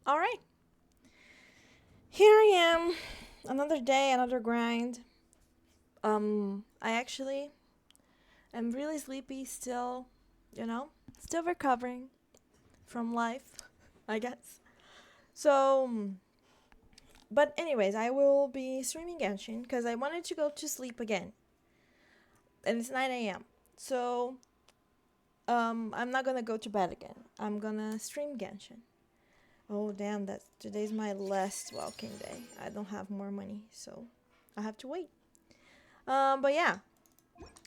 All right. Here I am. Another day, another grind. I actually am really sleepy still, you know? Still recovering from life, I guess. So, but anyways, I will be streaming Genshin because I wanted to go to sleep again. And it's 9 a.m. So, I'm not gonna go to bed again. I'm gonna stream Genshin. Oh damn, that today's my last walking day. I don't have more money, so I have to wait. But yeah.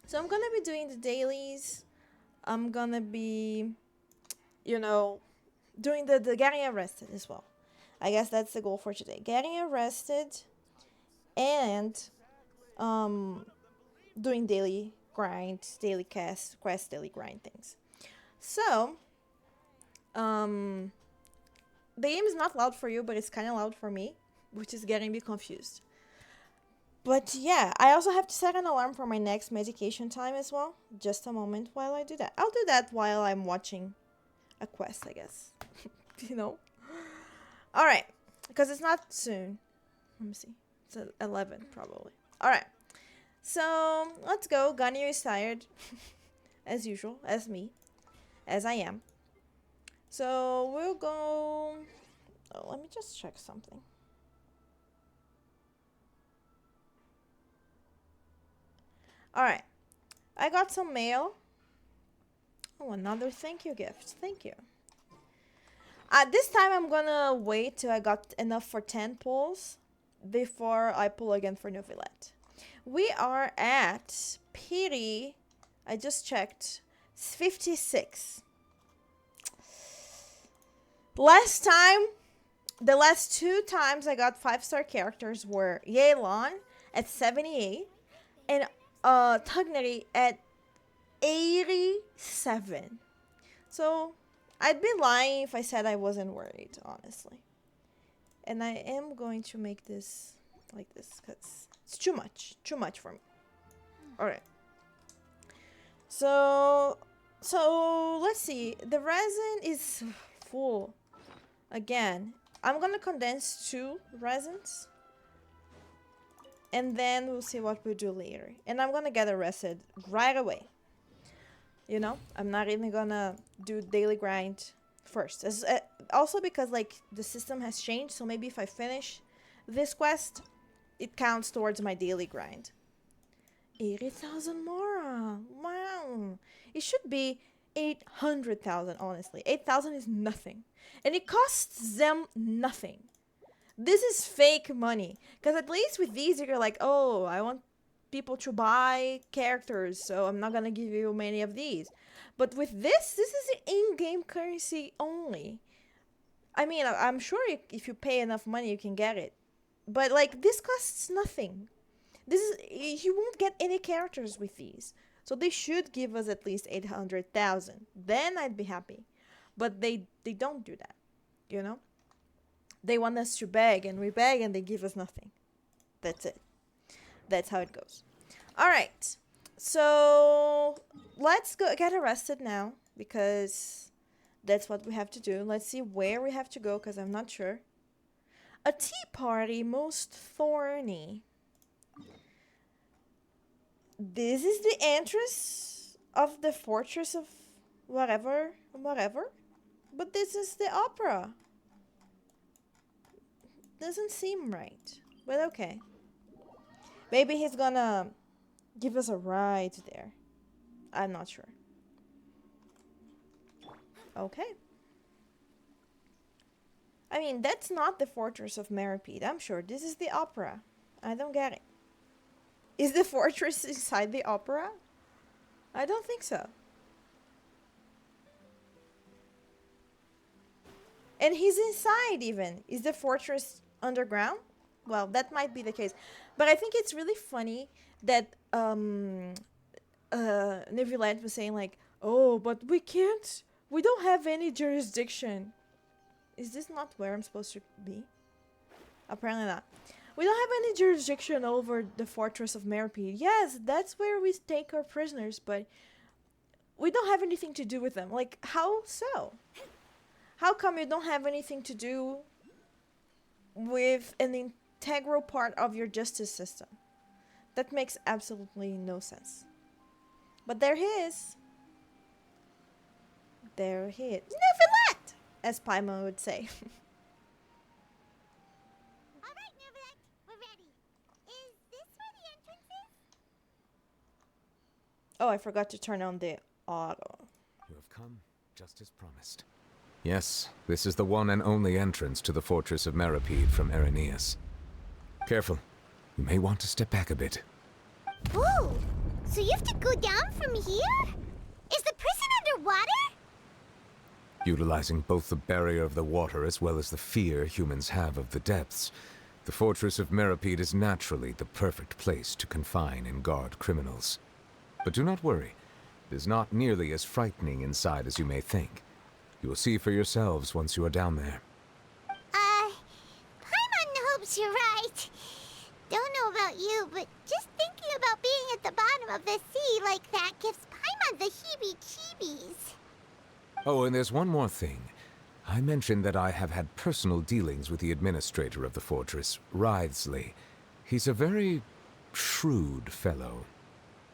So I'm gonna be doing the dailies. I'm gonna be, you know, doing the getting arrested as well. I guess that's the goal for today. Getting arrested and um doing daily grind, daily quest, daily grind things. So, um the game is not loud for you, but it's kind of loud for me, which is getting me confused. But yeah, I also have to set an alarm for my next medication time as well. Just a moment while I do that. I'll do that while I'm watching a quest, I guess. you know? Alright, because it's not soon. Let me see. It's at 11, probably. Alright, so let's go. Ganyu is tired, as usual, as me, as I am. So we'll go. Oh, let me just check something. Alright, I got some mail. Oh, another thank you gift. Thank you. This time I'm gonna wait till I got enough for 10 pulls before I pull again for Novelet. We are at pity. I just checked. 56. Last time, the last two times I got 5-star characters were Yelan at 78 and Tugneri at 87. So I'd be lying if I said I wasn't worried, honestly. And I am going to make this like this because it's too much. Too much for me. Alright. So let's see. The resin is full. Again, I'm gonna condense 2 resins. And then we'll see what we do later. And I'm gonna get arrested right away. You know, I'm not even gonna do daily grind first. Also because like the system has changed, so maybe if I finish this quest, it counts towards my daily grind. 80,000 more. Wow. It should be 800,000, honestly. 8,000 is nothing. And it costs them nothing. This is fake money. Because at least with these, you're like, oh, I want people to buy characters, so I'm not gonna give you many of these. But with this is in-game currency only. I mean, I'm sure if you pay enough money, you can get it. But like, this costs nothing. This is you won't get any characters with these. So they should give us at least 800,000. Then I'd be happy. But they don't do that. You know? They want us to beg and we beg and they give us nothing. That's it. That's how it goes. All right. So let's go get arrested now because that's what we have to do. Let's see where we have to go because I'm not sure. A tea party most thorny. This is the entrance of the fortress of whatever. But this is the opera. Doesn't seem right. But okay. Maybe he's gonna give us a ride there. I'm not sure. Okay. I mean, that's not the fortress of Meripede, I'm sure. This is the opera. I don't get it. Is the fortress inside the opera? I don't think so. And he's inside even. Is the fortress underground? Well, that might be the case. But I think it's really funny that Neverland was saying like, oh, but we don't have any jurisdiction. Is this not where I'm supposed to be? Apparently not. We don't have any jurisdiction over the fortress of Meripede. Yes, that's where we take our prisoners, but we don't have anything to do with them. Like, how so? How come you don't have anything to do with an integral part of your justice system? That makes absolutely no sense. But there he is. There he is. Neverlet! As Paimon would say. Alright, Neverlet, we're ready. Is this where the entrance is? Oh, I forgot to turn on the auto. You have come, just as promised. Yes, this is the one and only entrance to the fortress of Meripede from Irenaeus. Careful. You may want to step back a bit. Whoa! So you have to go down from here? Is the prison underwater? Utilizing both the barrier of the water as well as the fear humans have of the depths, the fortress of Meripede is naturally the perfect place to confine and guard criminals. But do not worry. It is not nearly as frightening inside as you may think. You will see for yourselves once you are down there. Paimon hopes you're right. Don't know about you, but just thinking about being at the bottom of the sea like that gives Paimon the heebie-jeebies. Oh, and there's one more thing. I mentioned that I have had personal dealings with the administrator of the fortress, Writhsley. He's a very shrewd fellow.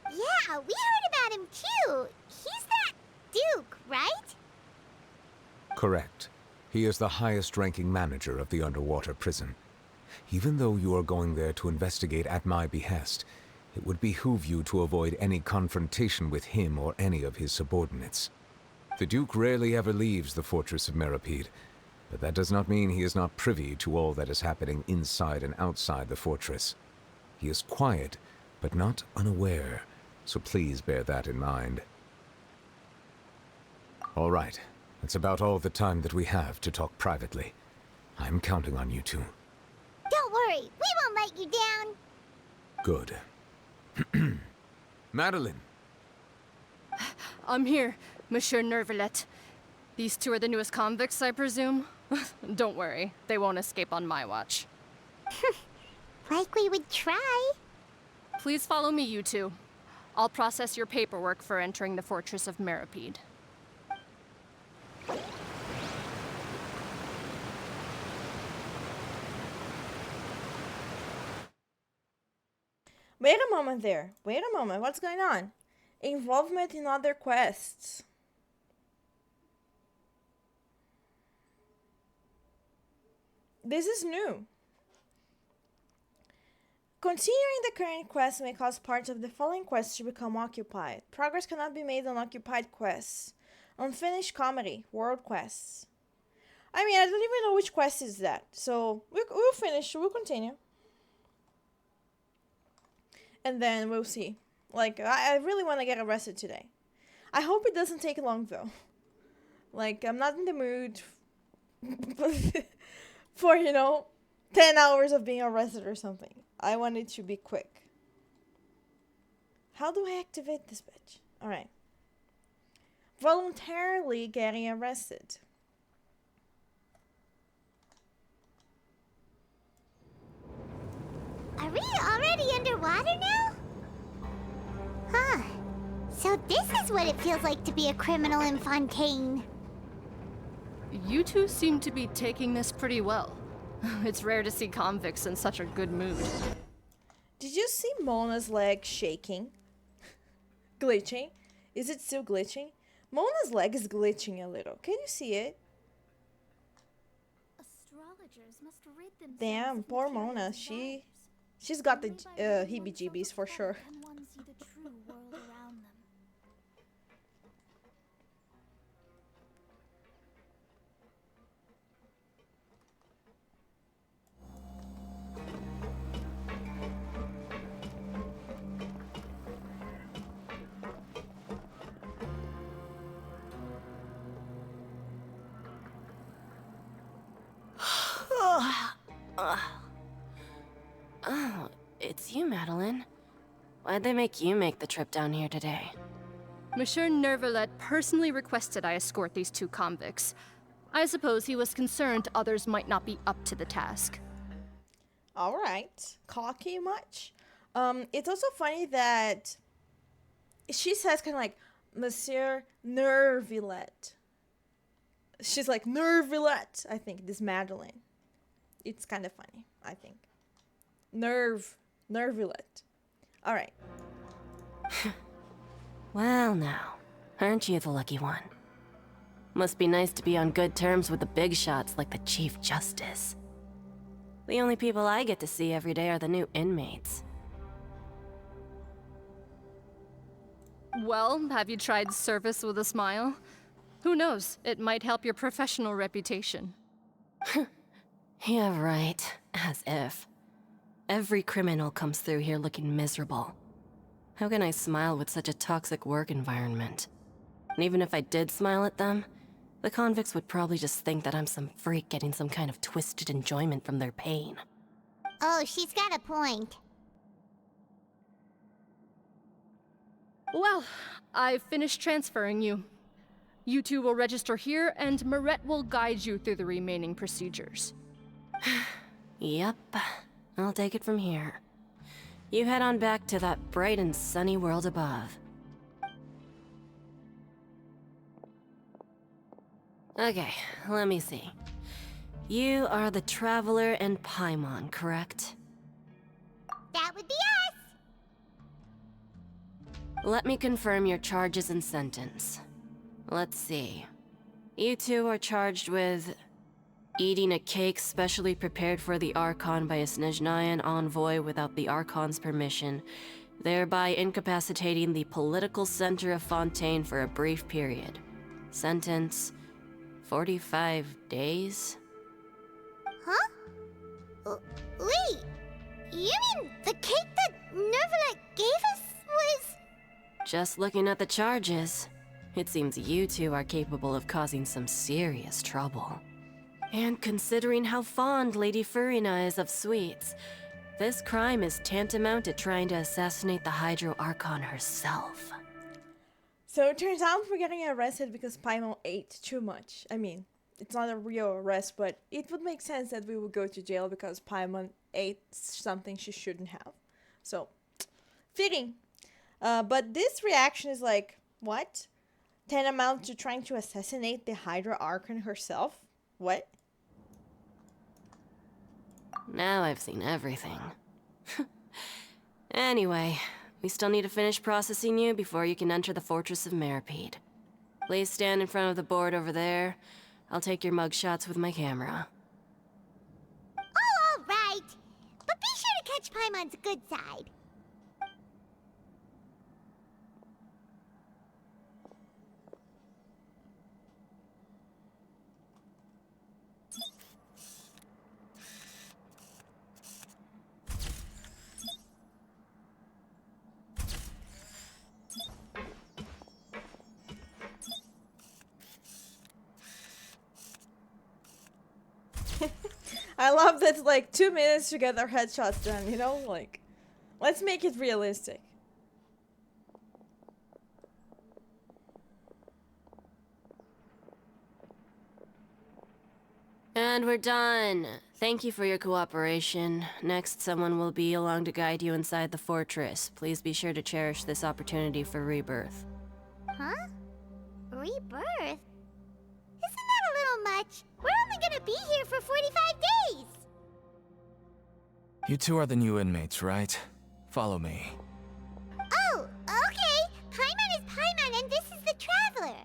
Yeah, we heard about him too. He's that Duke, right? Correct. He is the highest-ranking manager of the underwater prison. Even though you are going there to investigate at my behest, it would behoove you to avoid any confrontation with him or any of his subordinates. The Duke rarely ever leaves the fortress of Meripede, but that does not mean he is not privy to all that is happening inside and outside the fortress. He is quiet, but not unaware, so please bear that in mind. All right, that's about all the time that we have to talk privately. I'm counting on you two. Don't worry, we won't let you down. Good. Madeline! I'm here, Monsieur Nervalet. These two are the newest convicts, I presume? Don't worry, they won't escape on my watch. Like we would try. Please follow me, you two. I'll process your paperwork for entering the Fortress of Meripede. Wait a moment there. Wait a moment. What's going on? Involvement in other quests. This is new. Continuing the current quest may cause parts of the following quests to become occupied. Progress cannot be made on occupied quests. Unfinished comedy, world quests. I mean, I don't even know which quest is that. So, we'll finish, we'll continue. And then we'll see. Like, I really want to get arrested today. I hope it doesn't take long, though. Like, I'm not in the mood for, 10 hours of being arrested or something. I want it to be quick. How do I activate this bitch? Alright. Voluntarily getting arrested. Are we already underwater now? Huh. So this is what it feels like to be a criminal in Fontaine. You two seem to be taking this pretty well. It's rare to see convicts in such a good mood. Did you see Mona's leg shaking? Glitching? Is it still glitching? Mona's leg is glitching a little. Can you see it? Astrologers must rid themselves Damn, of poor material Mona. desires. She's got the Only by letting heebie-jeebies oneself for sure. reflect can one see the true world around them. Oh, it's you, Madeline. Why'd they make you make the trip down here today? Monsieur Nervalet personally requested I escort these two convicts. I suppose he was concerned others might not be up to the task. Alright. Cocky much? It's also funny that she says kind of like, Monsieur Nervalet. She's like Nervillette, I think, this Madeline. It's kind of funny, I think. Nervillette. Alright. Well, now, aren't you the lucky one? Must be nice to be on good terms with the big shots like the Chief Justice. The only people I get to see every day are the new inmates. Well, have you tried service with a smile? Who knows, it might help your professional reputation. Yeah, right. As if. Every criminal comes through here looking miserable. How can I smile with such a toxic work environment? And even if I did smile at them, the convicts would probably just think that I'm some freak getting some kind of twisted enjoyment from their pain. Oh, she's got a point. Well, I've finished transferring you. You two will register here, and Marette will guide you through the remaining procedures. Yep, I'll take it from here. You head on back to that bright and sunny world above. Okay, let me see. You are the Traveler and Paimon, correct? That would be us! Let me confirm your charges and sentence. Let's see. You two are charged with eating a cake specially prepared for the Archon by a Snezhnayan envoy without the Archon's permission, thereby incapacitating the political center of Fontaine for a brief period. Sentence: 45 days? Huh? Wait, you mean the cake that Nervalet gave us was... Just looking at the charges, it seems you two are capable of causing some serious trouble. And considering how fond Lady Furina is of sweets, this crime is tantamount to trying to assassinate the Hydro Archon herself. So it turns out we're getting arrested because Paimon ate too much. I mean, it's not a real arrest, but it would make sense that we would go to jail because Paimon ate something she shouldn't have. So, fitting. But this reaction is like, what? Tantamount to trying to assassinate the Hydra Archon herself? What? Now I've seen everything. Anyway, we still need to finish processing you before you can enter the Fortress of Meripede. Please stand in front of the board over there. I'll take your mugshots with my camera. Oh, all right. But be sure to catch Paimon's good side. I love that it's like 2 minutes to get our headshots done, you know? Like, let's make it realistic. And we're done. Thank you for your cooperation. Next, someone will be along to guide you inside the fortress. Please be sure to cherish this opportunity for rebirth. Huh? Rebirth? Isn't that a little much? We're only gonna be here for 45 days! You two are the new inmates, right? Follow me. Oh, okay! Paimon is Paimon and this is the Traveler!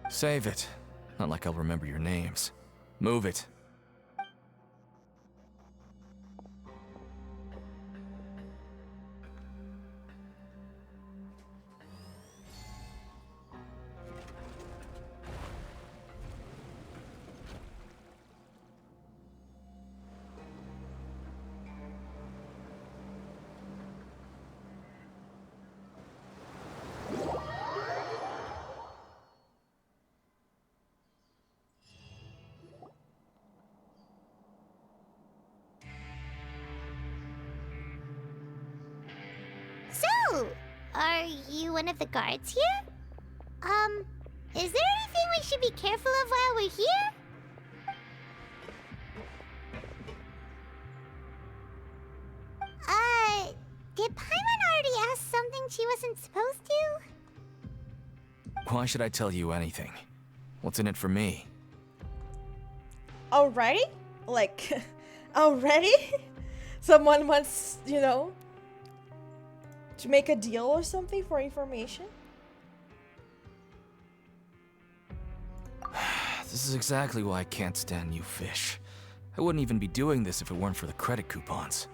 Save it. Not like I'll remember your names. Move it. So, are you one of the guards here? Is there anything we should be careful of while we're here? Did Paimon already ask something she wasn't supposed to? Why should I tell you anything? What's in it for me? Already? Like, already? Someone wants, you know, to make a deal or something for information? This is exactly why I can't stand you fish. I wouldn't even be doing this if it weren't for the credit coupons.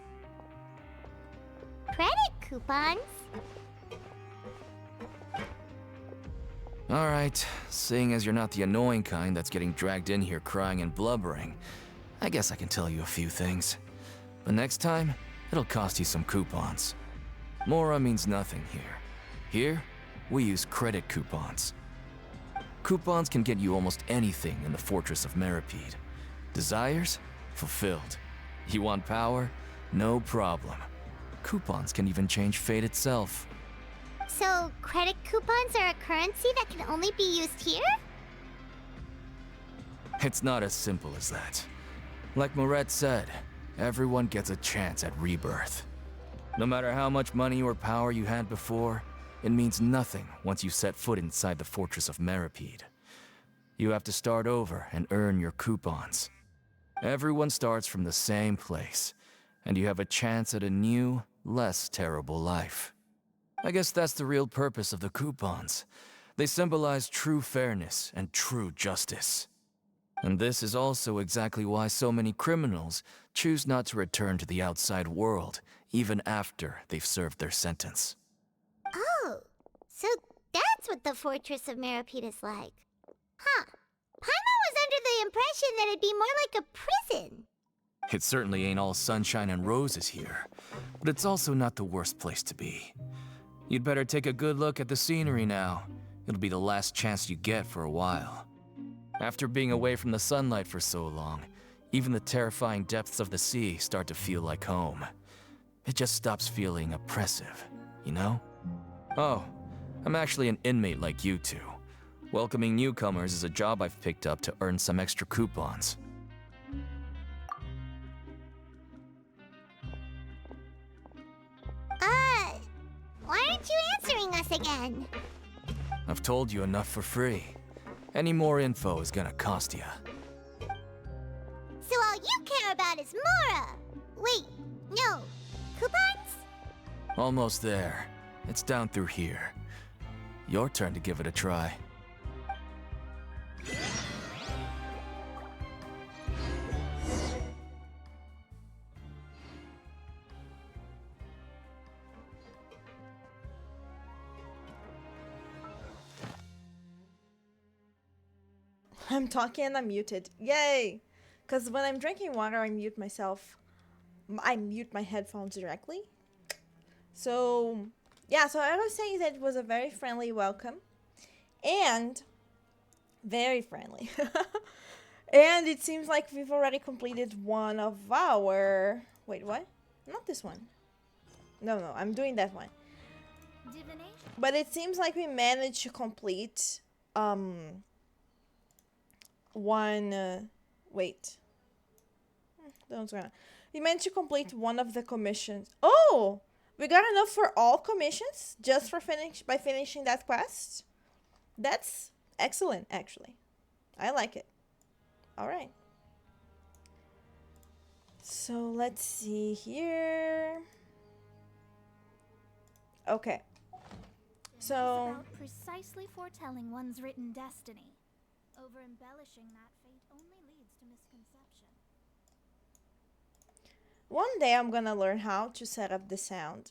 Credit coupons? Alright, seeing as you're not the annoying kind that's getting dragged in here crying and blubbering, I guess I can tell you a few things. But next time, it'll cost you some coupons. Mora means nothing here. Here, we use credit coupons. Coupons can get you almost anything in the Fortress of Meripede. Desires? Fulfilled. You want power? No problem. Coupons can even change fate itself. So, credit coupons are a currency that can only be used here? It's not as simple as that. Like Moret said, everyone gets a chance at rebirth. No matter how much money or power you had before, it means nothing once you set foot inside the Fortress of Meripede. You have to start over and earn your coupons. Everyone starts from the same place, and you have a chance at a new, less terrible life. I guess that's the real purpose of the coupons. They symbolize true fairness and true justice. And this is also exactly why so many criminals choose not to return to the outside world, even after they've served their sentence. Oh, so that's what the Fortress of Meripede is like. Huh. Paimon was under the impression that it'd be more like a prison. It certainly ain't all sunshine and roses here, but it's also not the worst place to be. You'd better take a good look at the scenery now. It'll be the last chance you get for a while. After being away from the sunlight for so long, even the terrifying depths of the sea start to feel like home. It just stops feeling oppressive, you know? Oh, I'm actually an inmate like you two. Welcoming newcomers is a job I've picked up to earn some extra coupons. Why aren't you answering us again? I've told you enough for free. Any more info is gonna cost you. So all you care about is Mora! Wait, no. Coupons? Almost there. It's down through here. Your turn to give it a try. I'm talking and I'm muted. Yay! Because when I'm drinking water, I mute myself. I mute my headphones directly. So, yeah, so I was saying that it was a very friendly welcome. And very friendly. And it seems like we've already completed one of our... Wait, what? Not this one. No, I'm doing that one. Divination? But it seems like we managed to complete... wait. Don't go. We managed to complete one of the commissions. Oh! We got enough for all commissions? Just for by finishing that quest? That's excellent, actually. I like it. Alright. So, let's see here. Okay. So... It's about precisely foretelling one's written destiny. Over-embellishing that fate only leads to misconception. One day I'm gonna learn how to set up the sound.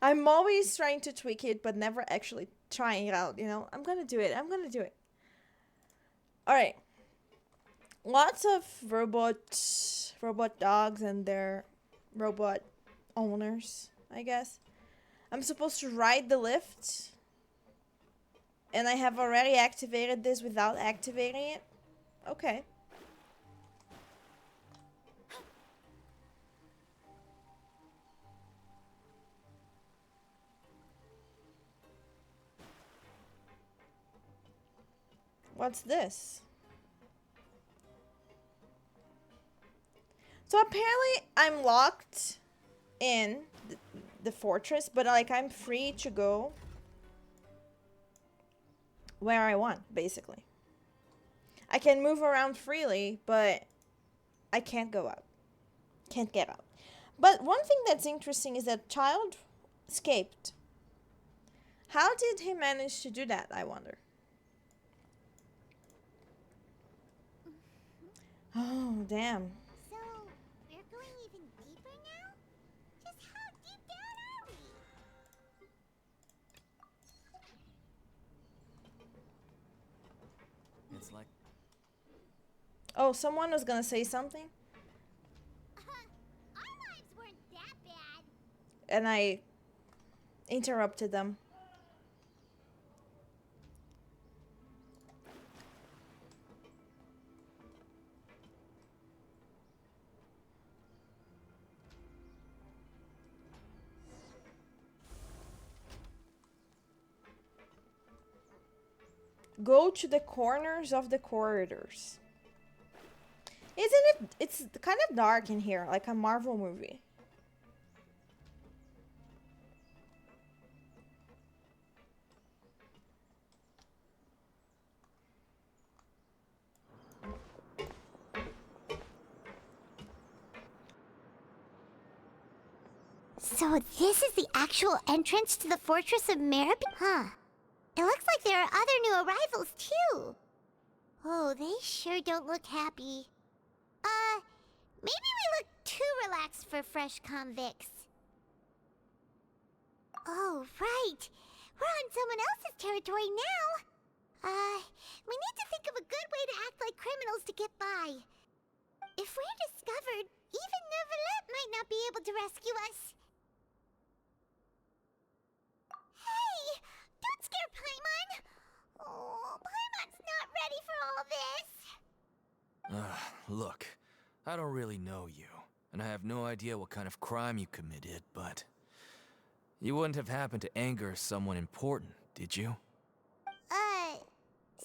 I'm always trying to tweak it, but never actually trying it out, you know? I'm gonna do it. Alright. Lots of robot dogs and their robot owners, I guess. I'm supposed to ride the lift. And I have already activated this without activating it. Okay. What's this? So apparently I'm locked in the fortress, but like I'm free to go where I want, basically. I can move around freely, but I can't go out. Can't get out. But one thing that's interesting is that child escaped. How did he manage to do that, I wonder? Oh, damn. So, we're going even deeper now? Just how deep down are we? It's like Oh, someone was gonna say something, Our lives weren't that bad. and I interrupted them. Go to the corners of the corridors. Isn't it? It's kind of dark in here, like a Marvel movie. So this is the actual entrance to the Fortress of Meribee? Huh. It looks like there are other new arrivals, too. Oh, they sure don't look happy. Maybe we look too relaxed for fresh convicts. Oh, right. We're on someone else's territory now. We need to think of a good way to act like criminals to get by. If we're discovered, even Neuvillette might not be able to rescue us. Hey! Don't scare Paimon! Oh, Paimon's not ready for all this. Look, I don't really know you, and I have no idea what kind of crime you committed, but you wouldn't have happened to anger someone important, did you?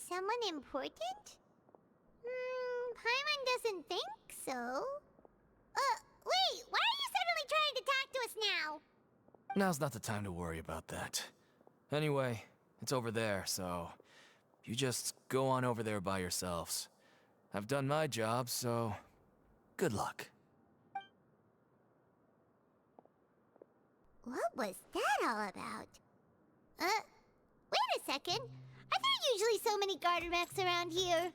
Someone important? Paimon doesn't think so. Wait, why are you suddenly trying to talk to us now? Now's not the time to worry about that. Anyway, it's over there, so you just go on over there by yourselves. I've done my job, so good luck. What was that all about? Wait a second. Are there usually so many garter mechs around here?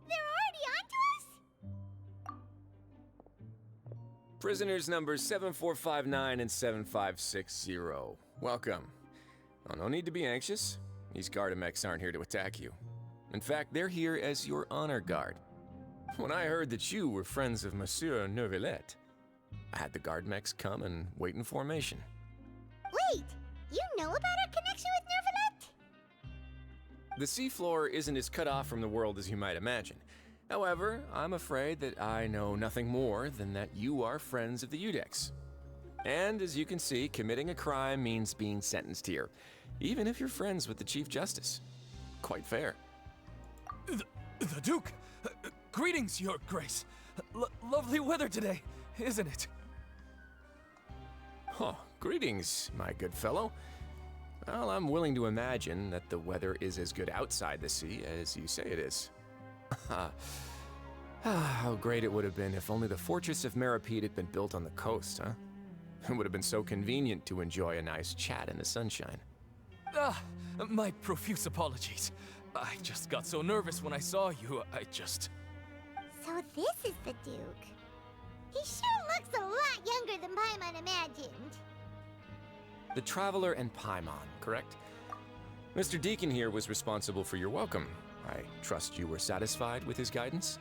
They're already onto us? Prisoners numbers 7459 and 7560. Welcome. Oh, no need to be anxious. These Gardamex aren't here to attack you. In fact, they're here as your honor guard. When I heard that you were friends of Monsieur Neuvillette, I had the Gardamex come and wait in formation. Wait, you know about our connection with Neuvillette? The seafloor isn't as cut off from the world as you might imagine. However, I'm afraid that I know nothing more than that you are friends of the Udex. And as you can see, committing a crime means being sentenced here, even if you're friends with the Chief Justice. Quite fair. The Duke! Greetings, Your Grace. Lovely weather today, isn't it? Oh, greetings, my good fellow. Well, I'm willing to imagine that the weather is as good outside the sea as you say it is. How great it would have been if only the Fortress of Meribee had been built on the coast, huh? It would have been so convenient to enjoy a nice chat in the sunshine. My profuse apologies. I just got so nervous when I saw you, So this is the Duke. He sure looks a lot younger than Paimon imagined. The Traveler and Paimon, correct? Mr. Deacon here was responsible for your welcome. I trust you were satisfied with his guidance?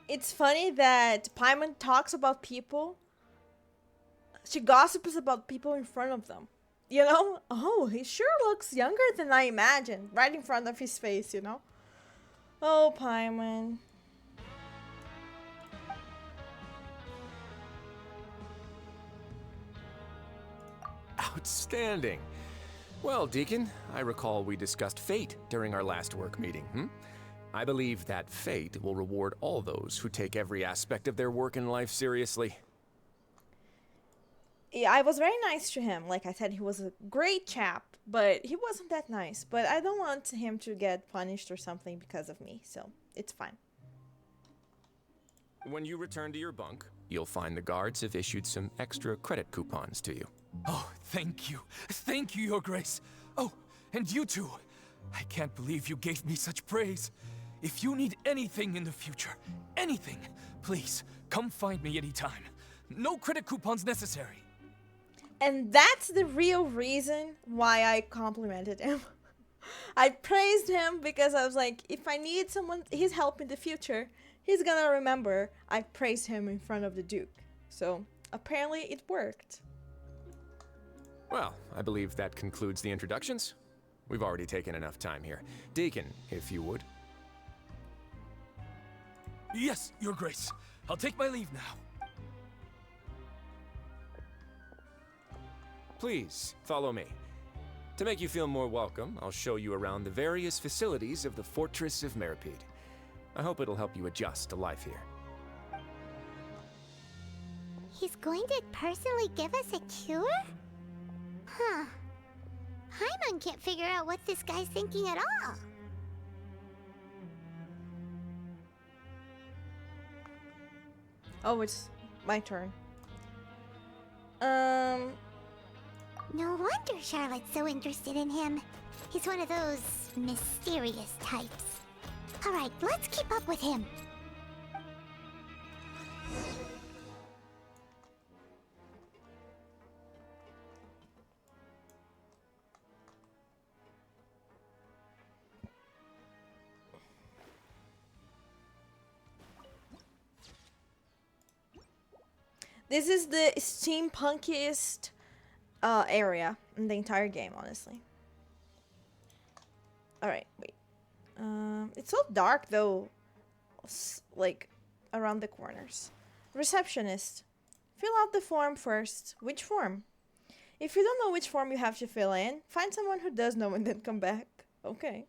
It's funny that Paimon talks about people. She gossips about people in front of them. You know? Oh, he sure looks younger than I imagined. Right in front of his face, you know? Oh, Paimon. Outstanding. Well, Deacon, I recall we discussed fate during our last work meeting, I believe that fate will reward all those who take every aspect of their work in life seriously. Yeah, I was very nice to him. Like I said, he was a great chap, but he wasn't that nice. But I don't want him to get punished or something because of me, so it's fine. When you return to your bunk, you'll find the guards have issued some extra credit coupons to you. Oh, thank you. Thank you, Your Grace. Oh, and you too. I can't believe you gave me such praise. If you need anything in the future, anything, please, come find me anytime. No credit coupons necessary. And that's the real reason why I complimented him. I praised him because I was like, if I need someone his help in the future, he's gonna remember I praised him in front of the Duke. So apparently it worked. Well, I believe that concludes the introductions. We've already taken enough time here. Deacon, if you would. Yes, Your Grace. I'll take my leave now. Please, follow me. To make you feel more welcome, I'll show you around the various facilities of the Fortress of Meripede. I hope it'll help you adjust to life here. He's going to personally give us a cure? Huh. Paimon can't figure out what this guy's thinking at all. Oh, it's my turn. No wonder Charlotte's so interested in him. He's one of those mysterious types. Alright, let's keep up with him. This is the steampunkiest area in the entire game, honestly. Alright, wait. It's so dark though, like around the corners. Receptionist. Fill out the form first. Which form? If you don't know which form you have to fill in, find someone who does know and then come back. Okay.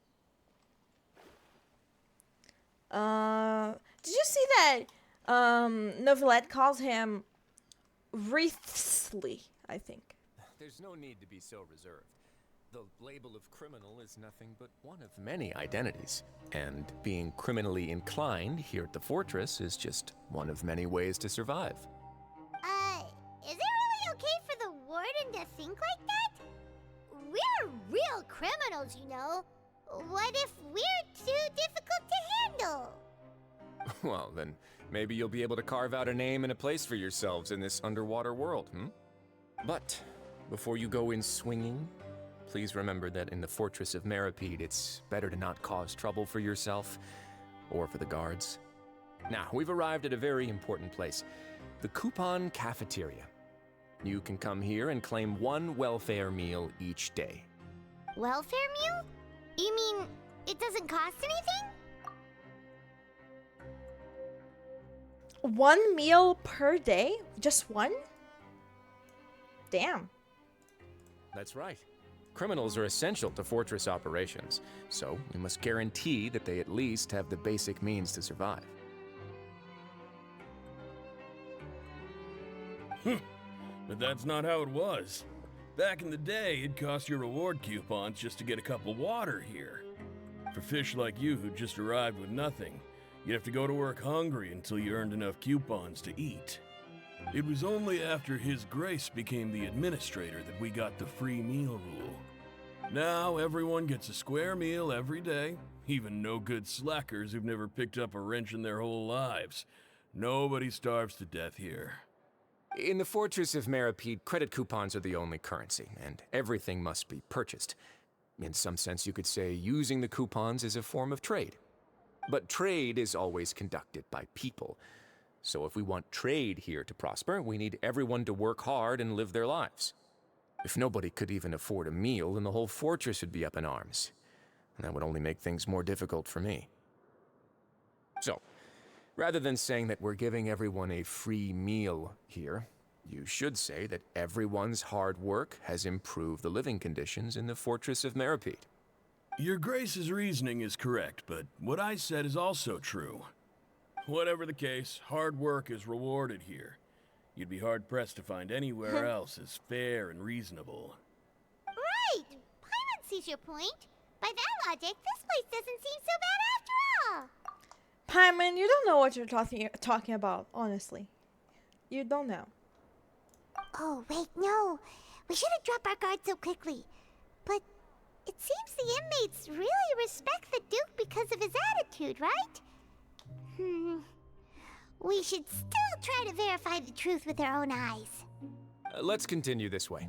Did you see that Novelette calls him Wreathsley, I think. There's no need to be so reserved. The label of criminal is nothing but one of many identities. And being criminally inclined here at the Fortress is just one of many ways to survive. Is it really okay for the warden to think like that? We're real criminals, you know. What if we're too difficult to handle? Well, then maybe you'll be able to carve out a name and a place for yourselves in this underwater world, But before you go in swinging, please remember that in the Fortress of Meripede, it's better to not cause trouble for yourself or for the guards. Now, we've arrived at a very important place, the Coupon Cafeteria. You can come here and claim one welfare meal each day. Welfare meal? You mean it doesn't cost anything? 1 meal per day? Just one? Damn. That's right. Criminals are essential to Fortress operations, so we must guarantee that they at least have the basic means to survive. But that's not how it was. Back in the day, it cost your reward coupons just to get a cup of water here. For fish like you who just arrived with nothing, you'd have to go to work hungry until you earned enough coupons to eat. It was only after His Grace became the administrator that we got the free meal rule. Now everyone gets a square meal every day, even no-good slackers who've never picked up a wrench in their whole lives. Nobody starves to death here. In the Fortress of Meripede, credit coupons are the only currency, and everything must be purchased. In some sense, you could say using the coupons is a form of trade. But trade is always conducted by people. So if we want trade here to prosper, we need everyone to work hard and live their lives. If nobody could even afford a meal, then the whole fortress would be up in arms. And that would only make things more difficult for me. So, rather than saying that we're giving everyone a free meal here, you should say that everyone's hard work has improved the living conditions in the Fortress of Meripede. Your Grace's reasoning is correct, but what I said is also true. Whatever the case, hard work is rewarded here. You'd be hard-pressed to find anywhere else as fair and reasonable. Right! Paimon sees your point. By that logic, this place doesn't seem so bad after all. Paimon, you don't know what you're talking about, honestly. You don't know. Oh, wait, no. We shouldn't drop our guard so quickly. But it seems the inmates really respect the Duke because of his attitude, right? We should still try to verify the truth with our own eyes. Let's continue this way.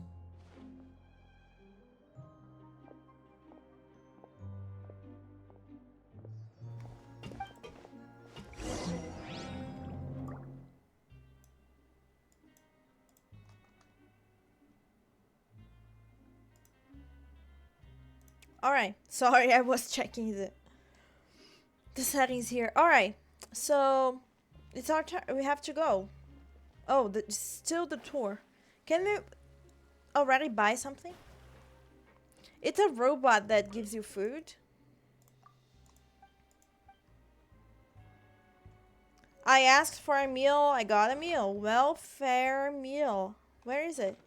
Alright, sorry, I was checking the settings here. Alright, so it's our turn. We have to go. Oh, still the tour. Can we already buy something? It's a robot that gives you food. I asked for a meal, I got a meal. Welfare meal. Where is it?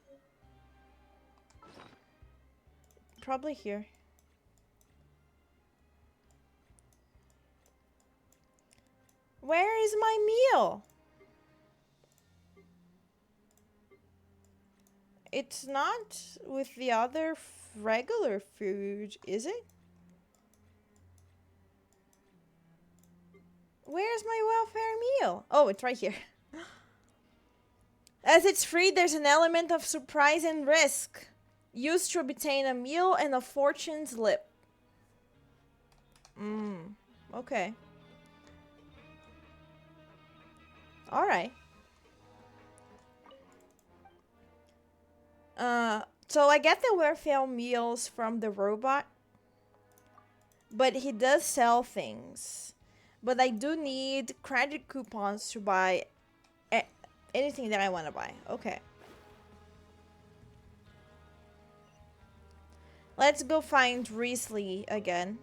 Probably here. Where is my meal? It's not with the other regular food, is it? Where's my welfare meal? Oh, it's right here. As it's free, there's an element of surprise and risk. Used to obtain a meal and a fortune slip. Okay. Alright. So I get the welfare meals from the robot. But he does sell things. But I do need credit coupons to buy anything that I want to buy. Okay. Let's go find Risley again.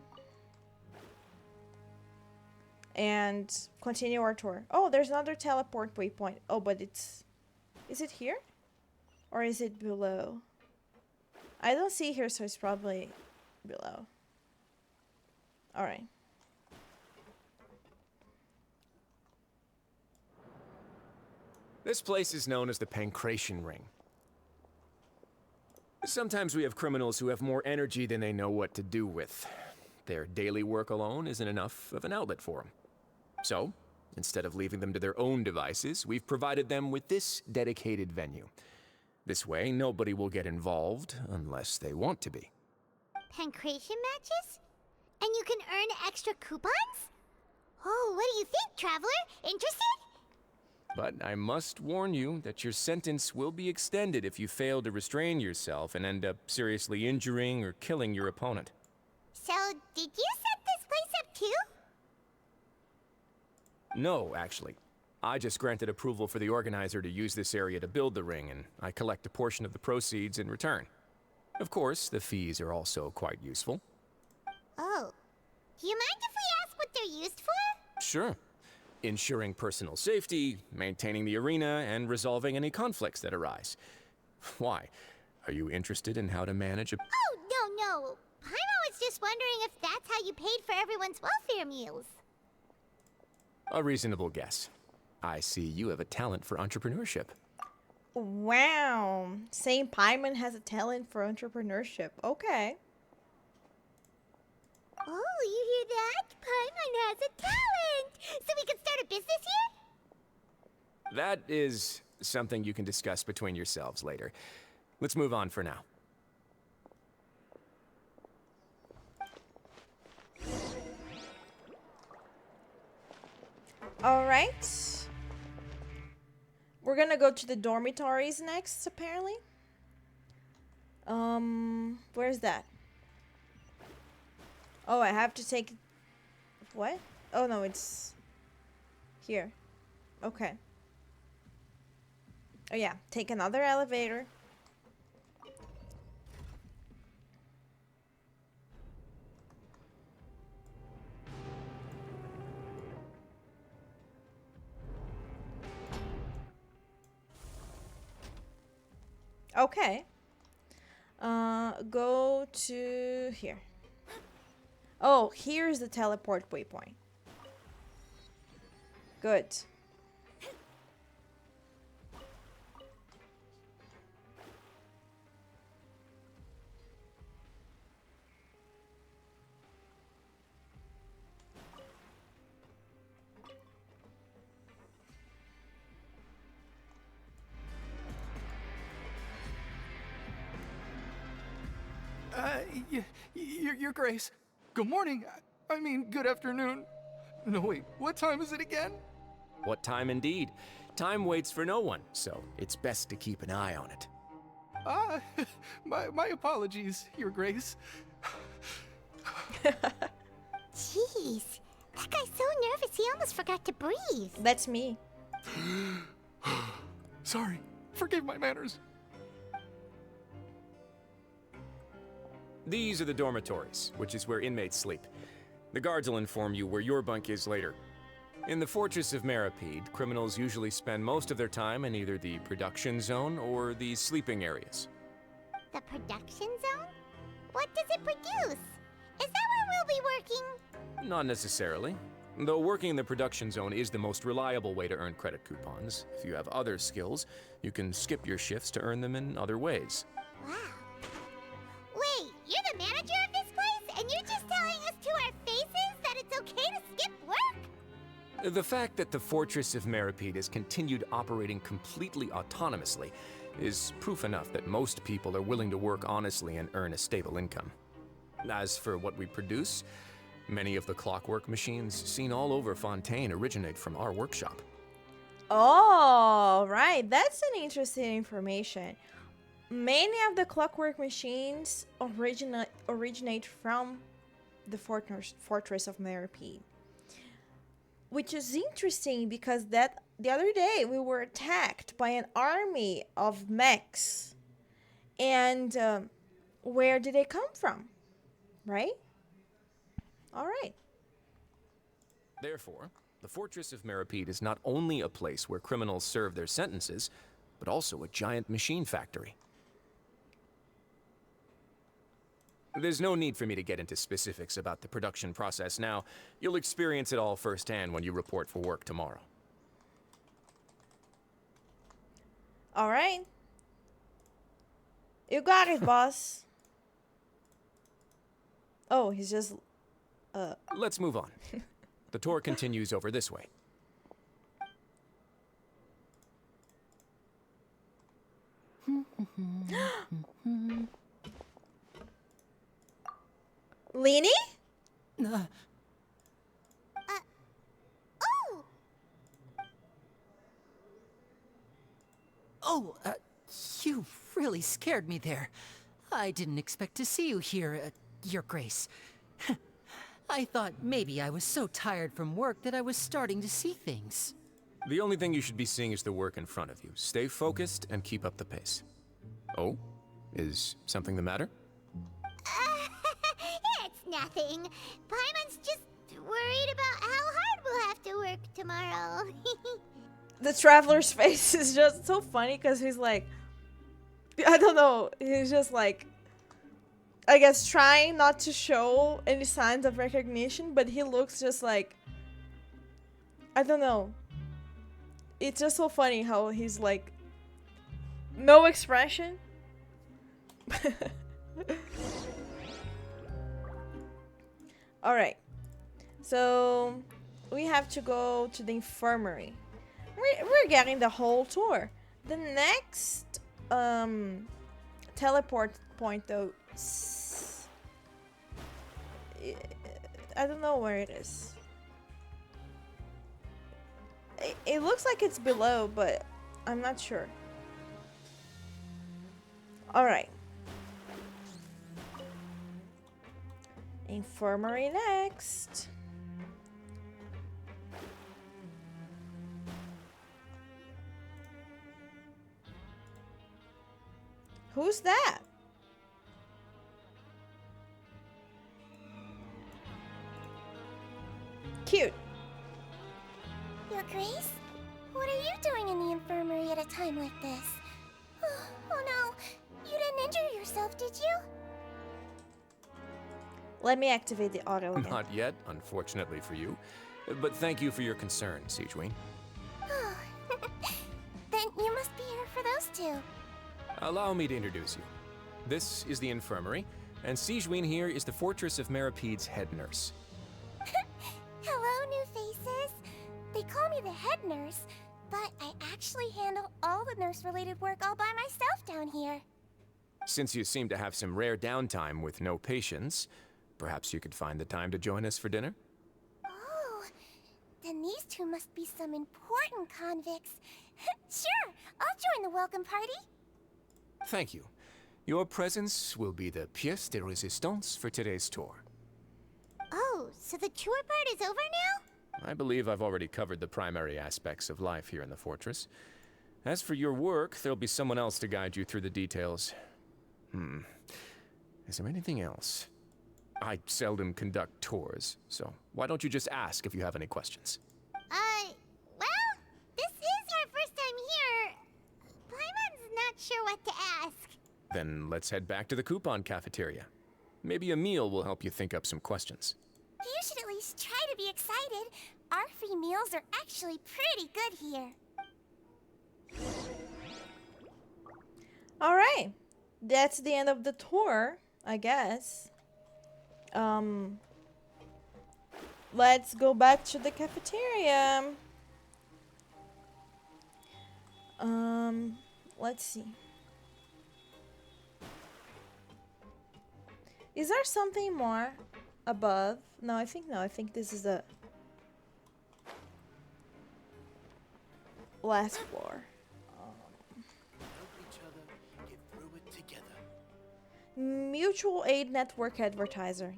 And continue our tour. Oh, there's another teleport waypoint. Oh, but it's... Is it here? Or is it below? I don't see here, so it's probably below. Alright. This place is known as the Pancration Ring. Sometimes we have criminals who have more energy than they know what to do with. Their daily work alone isn't enough of an outlet for them. So, instead of leaving them to their own devices, we've provided them with this dedicated venue. This way, nobody will get involved unless they want to be. Pancration matches? And you can earn extra coupons? Oh, what do you think, traveler? Interested? But I must warn you that your sentence will be extended if you fail to restrain yourself and end up seriously injuring or killing your opponent. So, did you set this place up too? No, actually. I just granted approval for the organizer to use this area to build the ring, and I collect a portion of the proceeds in return. Of course, the fees are also quite useful. Oh. Do you mind if we ask what they're used for? Sure. Ensuring personal safety, maintaining the arena, and resolving any conflicts that arise. Why? Are you interested in how to manage a... Oh, no. Paimon was just wondering if that's how you paid for everyone's welfare meals. A reasonable guess. I see you have a talent for entrepreneurship. Wow. Saying Paimon has a talent for entrepreneurship. Okay. Oh, you hear that? Paimon has a talent! So we could start a business here? That is something you can discuss between yourselves later. Let's move on for now. Alright. We're gonna go to the dormitories next, apparently. Where's that? Oh, I have to take... What? Oh, no, it's... here. Okay. Oh, yeah. Take another elevator. Okay. Go to here. Oh, here's the teleport waypoint. Good. Your Grace. Good morning. I mean, good afternoon. No, wait, what time is it again? What time indeed? Time waits for no one, so it's best to keep an eye on it. Ah, my apologies, Your Grace. Jeez, that guy's so nervous he almost forgot to breathe. That's me. Sorry, forgive my manners. These are the dormitories, which is where inmates sleep. The guards will inform you where your bunk is later. In the Fortress of Meripede, criminals usually spend most of their time in either the production zone or the sleeping areas. The production zone? What does it produce? Is that where we'll be working? Not necessarily. Though working in the production zone is the most reliable way to earn credit coupons. If you have other skills, you can skip your shifts to earn them in other ways. Wow. Wait, you're the manager of this place, and you're just telling us to our faces that it's okay to skip work? The fact that the Fortress of Meripede has continued operating completely autonomously is proof enough that most people are willing to work honestly and earn a stable income. As for what we produce, many of the clockwork machines seen all over Fontaine originate from our workshop. Oh, right. That's an interesting information. Many of the clockwork machines originate from the Fortress of Meripede. Which is interesting because that the other day we were attacked by an army of mechs. And where did they come from? Right? All right. Therefore, the Fortress of Meripede is not only a place where criminals serve their sentences, but also a giant machine factory. There's no need for me to get into specifics about the production process now. You'll experience it all firsthand when you report for work tomorrow. All right. You got it, boss. Oh, he's just... Let's move on. The tour continues over this way. Leanie? Oh! Oh, you really scared me there. I didn't expect to see you here, Your Grace. I thought maybe I was so tired from work that I was starting to see things. The only thing you should be seeing is the work in front of you. Stay focused and keep up the pace. Oh? Is something the matter? It's nothing. Paimon's just worried about how hard we'll have to work tomorrow. The traveler's face is just so funny because he's like... I don't know. He's just like... I guess trying not to show any signs of recognition, but he looks just like... I don't know. It's just so funny how he's like... No expression. Alright. So... we have to go to the infirmary. We're getting the whole tour. The next... teleport point though... I don't know where it is. It looks like it's below, but I'm not sure. Alright. Infirmary next. Who's that? Cute. Your Grace? What are you doing in the infirmary at a time like this? Oh no, injure yourself, did you? Let me activate the auto again. Not yet, unfortunately for you. But thank you for your concern, Siegeween. Then you must be here for those two. Allow me to introduce you. This is the infirmary, and Siegeween here is the Fortress of Merapede's head nurse. Hello, new faces. They call me the head nurse, but I actually handle all the nurse-related work all by myself down here. Since you seem to have some rare downtime with no patients, perhaps you could find the time to join us for dinner? Oh, then these two must be some important convicts. Sure, I'll join the welcome party. Thank you. Your presence will be the pièce de résistance for today's tour. Oh, so the tour part is over now? I believe I've already covered the primary aspects of life here in the fortress. As for your work, there'll be someone else to guide you through the details. Is there anything else? I seldom conduct tours, so why don't you just ask if you have any questions? Well, this is our first time here. Paimon's not sure what to ask. Then let's head back to the coupon cafeteria. Maybe a meal will help you think up some questions. You should at least try to be excited. Our free meals are actually pretty good here. Alright. That's the end of the tour, I guess. Let's go back to the cafeteria. Let's see. Is there something more above? No, I think this is the last floor. Mutual aid network advertiser.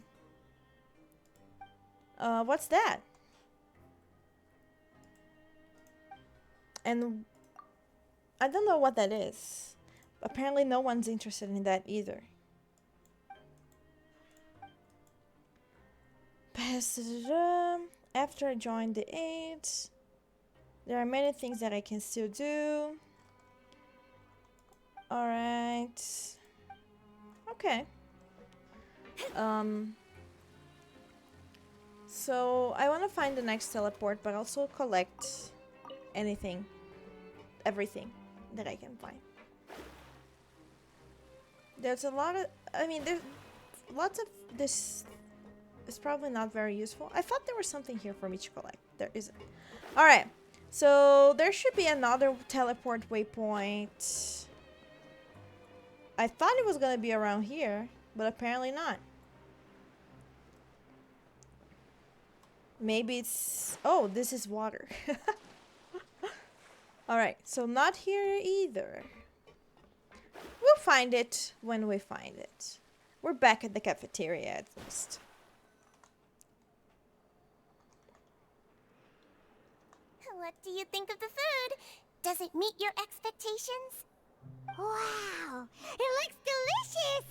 What's that? And I don't know what that is. Apparently no one's interested in that either. After I joined the aid, there are many things that I can still do. Alright. Okay. So I want to find the next teleport, but also collect everything that I can find. There's a lot of, there's lots of this. It's probably not very useful. I thought there was something here for me to collect. There isn't. Alright. So there should be another teleport waypoint. I thought it was gonna be around here, but apparently not. Maybe it's... Oh, this is water. Alright, so not here either. We'll find it when we find it. We're back at the cafeteria at least. What do you think of the food? Does it meet your expectations? Wow, it looks delicious!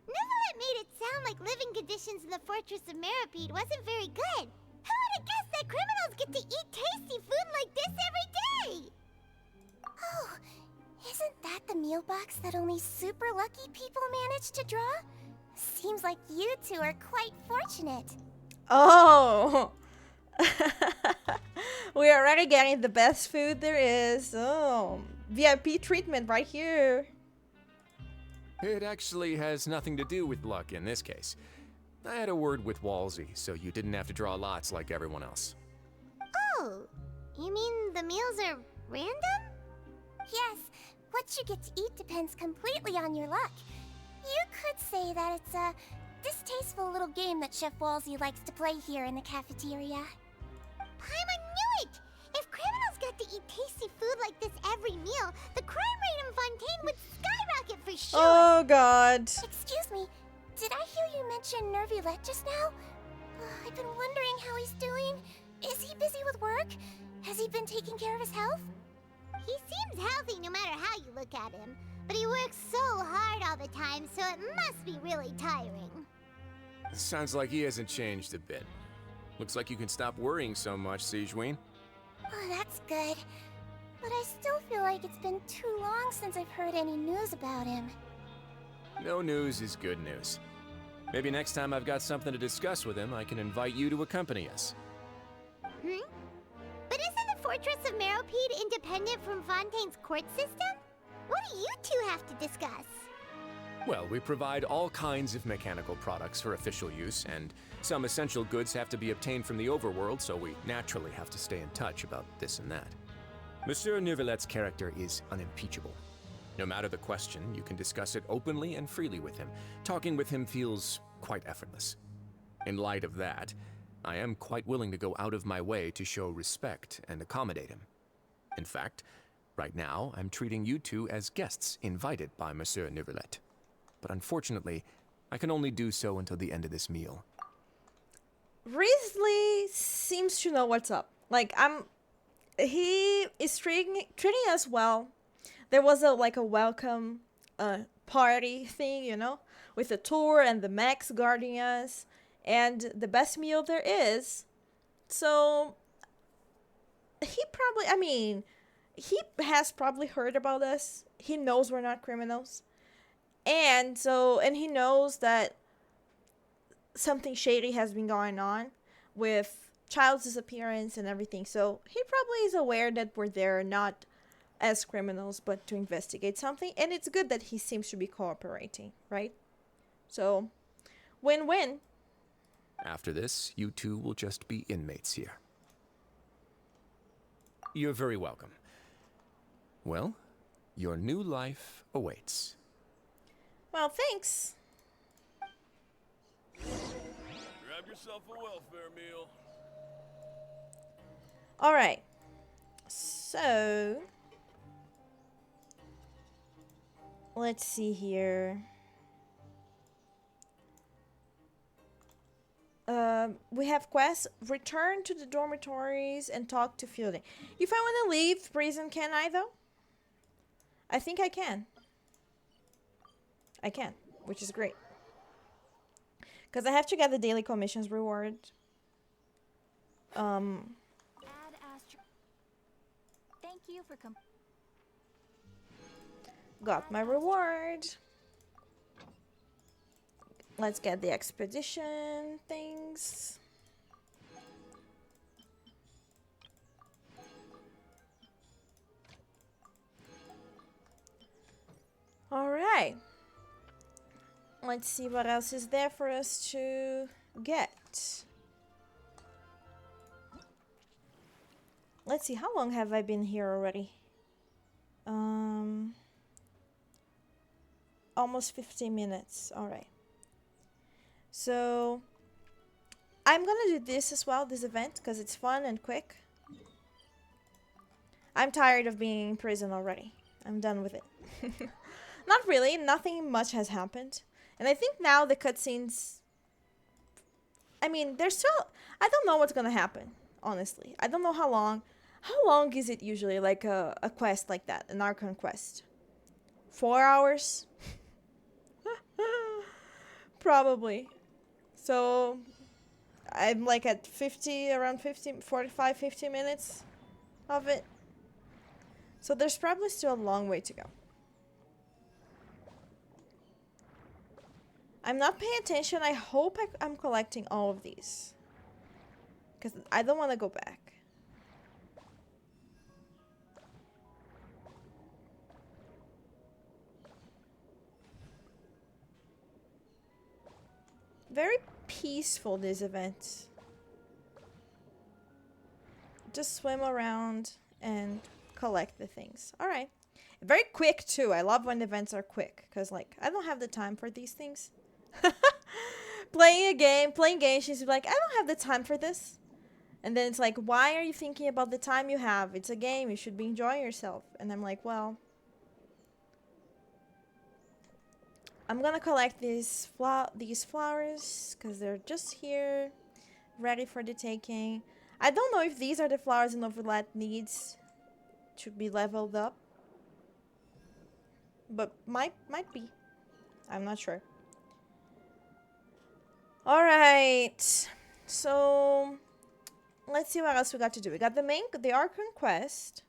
Neverlet made it sound like living conditions in the Fortress of Meripede wasn't very good. Who would have guessed that criminals get to eat tasty food like this every day? Oh, isn't that the meal box that only super lucky people manage to draw? Seems like you two are quite fortunate. Oh! We're already getting the best food there is. Oh, VIP treatment right here. It actually has nothing to do with luck in this case. I had a word with Walsey, so you didn't have to draw lots like everyone else. Oh, you mean the meals are random? Yes, what you get to eat depends completely on your luck. You could say that it's a distasteful little game that Chef Walsey likes to play here in the cafeteria. Paimon knew it! If criminals got to eat tasty food like this every meal, the crime rate in Fontaine would skyrocket for sure! Oh god. Excuse me, did I hear you mention Nervylette just now? I've been wondering how he's doing. Is he busy with work? Has he been taking care of his health? He seems healthy no matter how you look at him, but he works so hard all the time, so it must be really tiring. Sounds like he hasn't changed a bit. Looks like you can stop worrying so much, Siegeween. Oh, that's good. But I still feel like it's been too long since I've heard any news about him. No news is good news. Maybe next time I've got something to discuss with him, I can invite you to accompany us. Hmm? But isn't the Fortress of Meropide independent from Fontaine's court system? What do you two have to discuss? Well, we provide all kinds of mechanical products for official use, and some essential goods have to be obtained from the overworld, so we naturally have to stay in touch about this and that. Monsieur Neuvillett's character is unimpeachable. No matter the question, you can discuss it openly and freely with him. Talking with him feels quite effortless. In light of that, I am quite willing to go out of my way to show respect and accommodate him. In fact, right now, I'm treating you two as guests invited by Monsieur Neuvillette. But unfortunately, I can only do so until the end of this meal. Risley seems to know what's up. Like, he is treating us well. There was a welcome party thing, you know, with a tour and the mechs guarding us, and the best meal there is. So he has probably heard about us. He knows we're not criminals. And he knows that something shady has been going on with child's disappearance and everything. So he probably is aware that we're there not as criminals, but to investigate something. And it's good that he seems to be cooperating, right? So, win-win. After this, you two will just be inmates here. You're very welcome. Well, your new life awaits. Well, thanks. Grab yourself a welfare meal. All right. So, let's see here. We have quests. Return to the dormitories and talk to Fielding. If I want to leave prison, can I, though? I think I can. I can, which is great. Because I have to get the daily commissions reward. Add Astro. Thank you for Got my reward. Let's get the expedition things. All right. Let's see what else is there for us to get. Let's see, how long have I been here already? Almost 15 minutes. All right. So, I'm gonna do this as well, this event, because it's fun and quick. I'm tired of being in prison already. I'm done with it. Not really, nothing much has happened. And I think now the cutscenes... I mean, there's still... I don't know what's gonna happen, honestly. I don't know how long. How long is it usually, like a quest like that, an Archon quest? 4 hours? Probably. So, I'm like at 45, 50 minutes of it. So there's probably still a long way to go. I'm not paying attention. I hope I'm collecting all of these. Because I don't want to go back. Very peaceful, this event. Just swim around and collect the things. Alright. Very quick, too. I love when events are quick. Because, like, I don't have the time for these things. Playing Genshin, is like, I don't have the time for this. And then it's like, why are you thinking about the time you have? It's a game. You should be enjoying yourself. And I'm like, well... I'm gonna collect these flowers because they're just here, ready for the taking. I don't know if these are the flowers Neuvillette needs to be leveled up, but might be. I'm not sure. All right, so let's see what else we got to do. We got the Archon quest,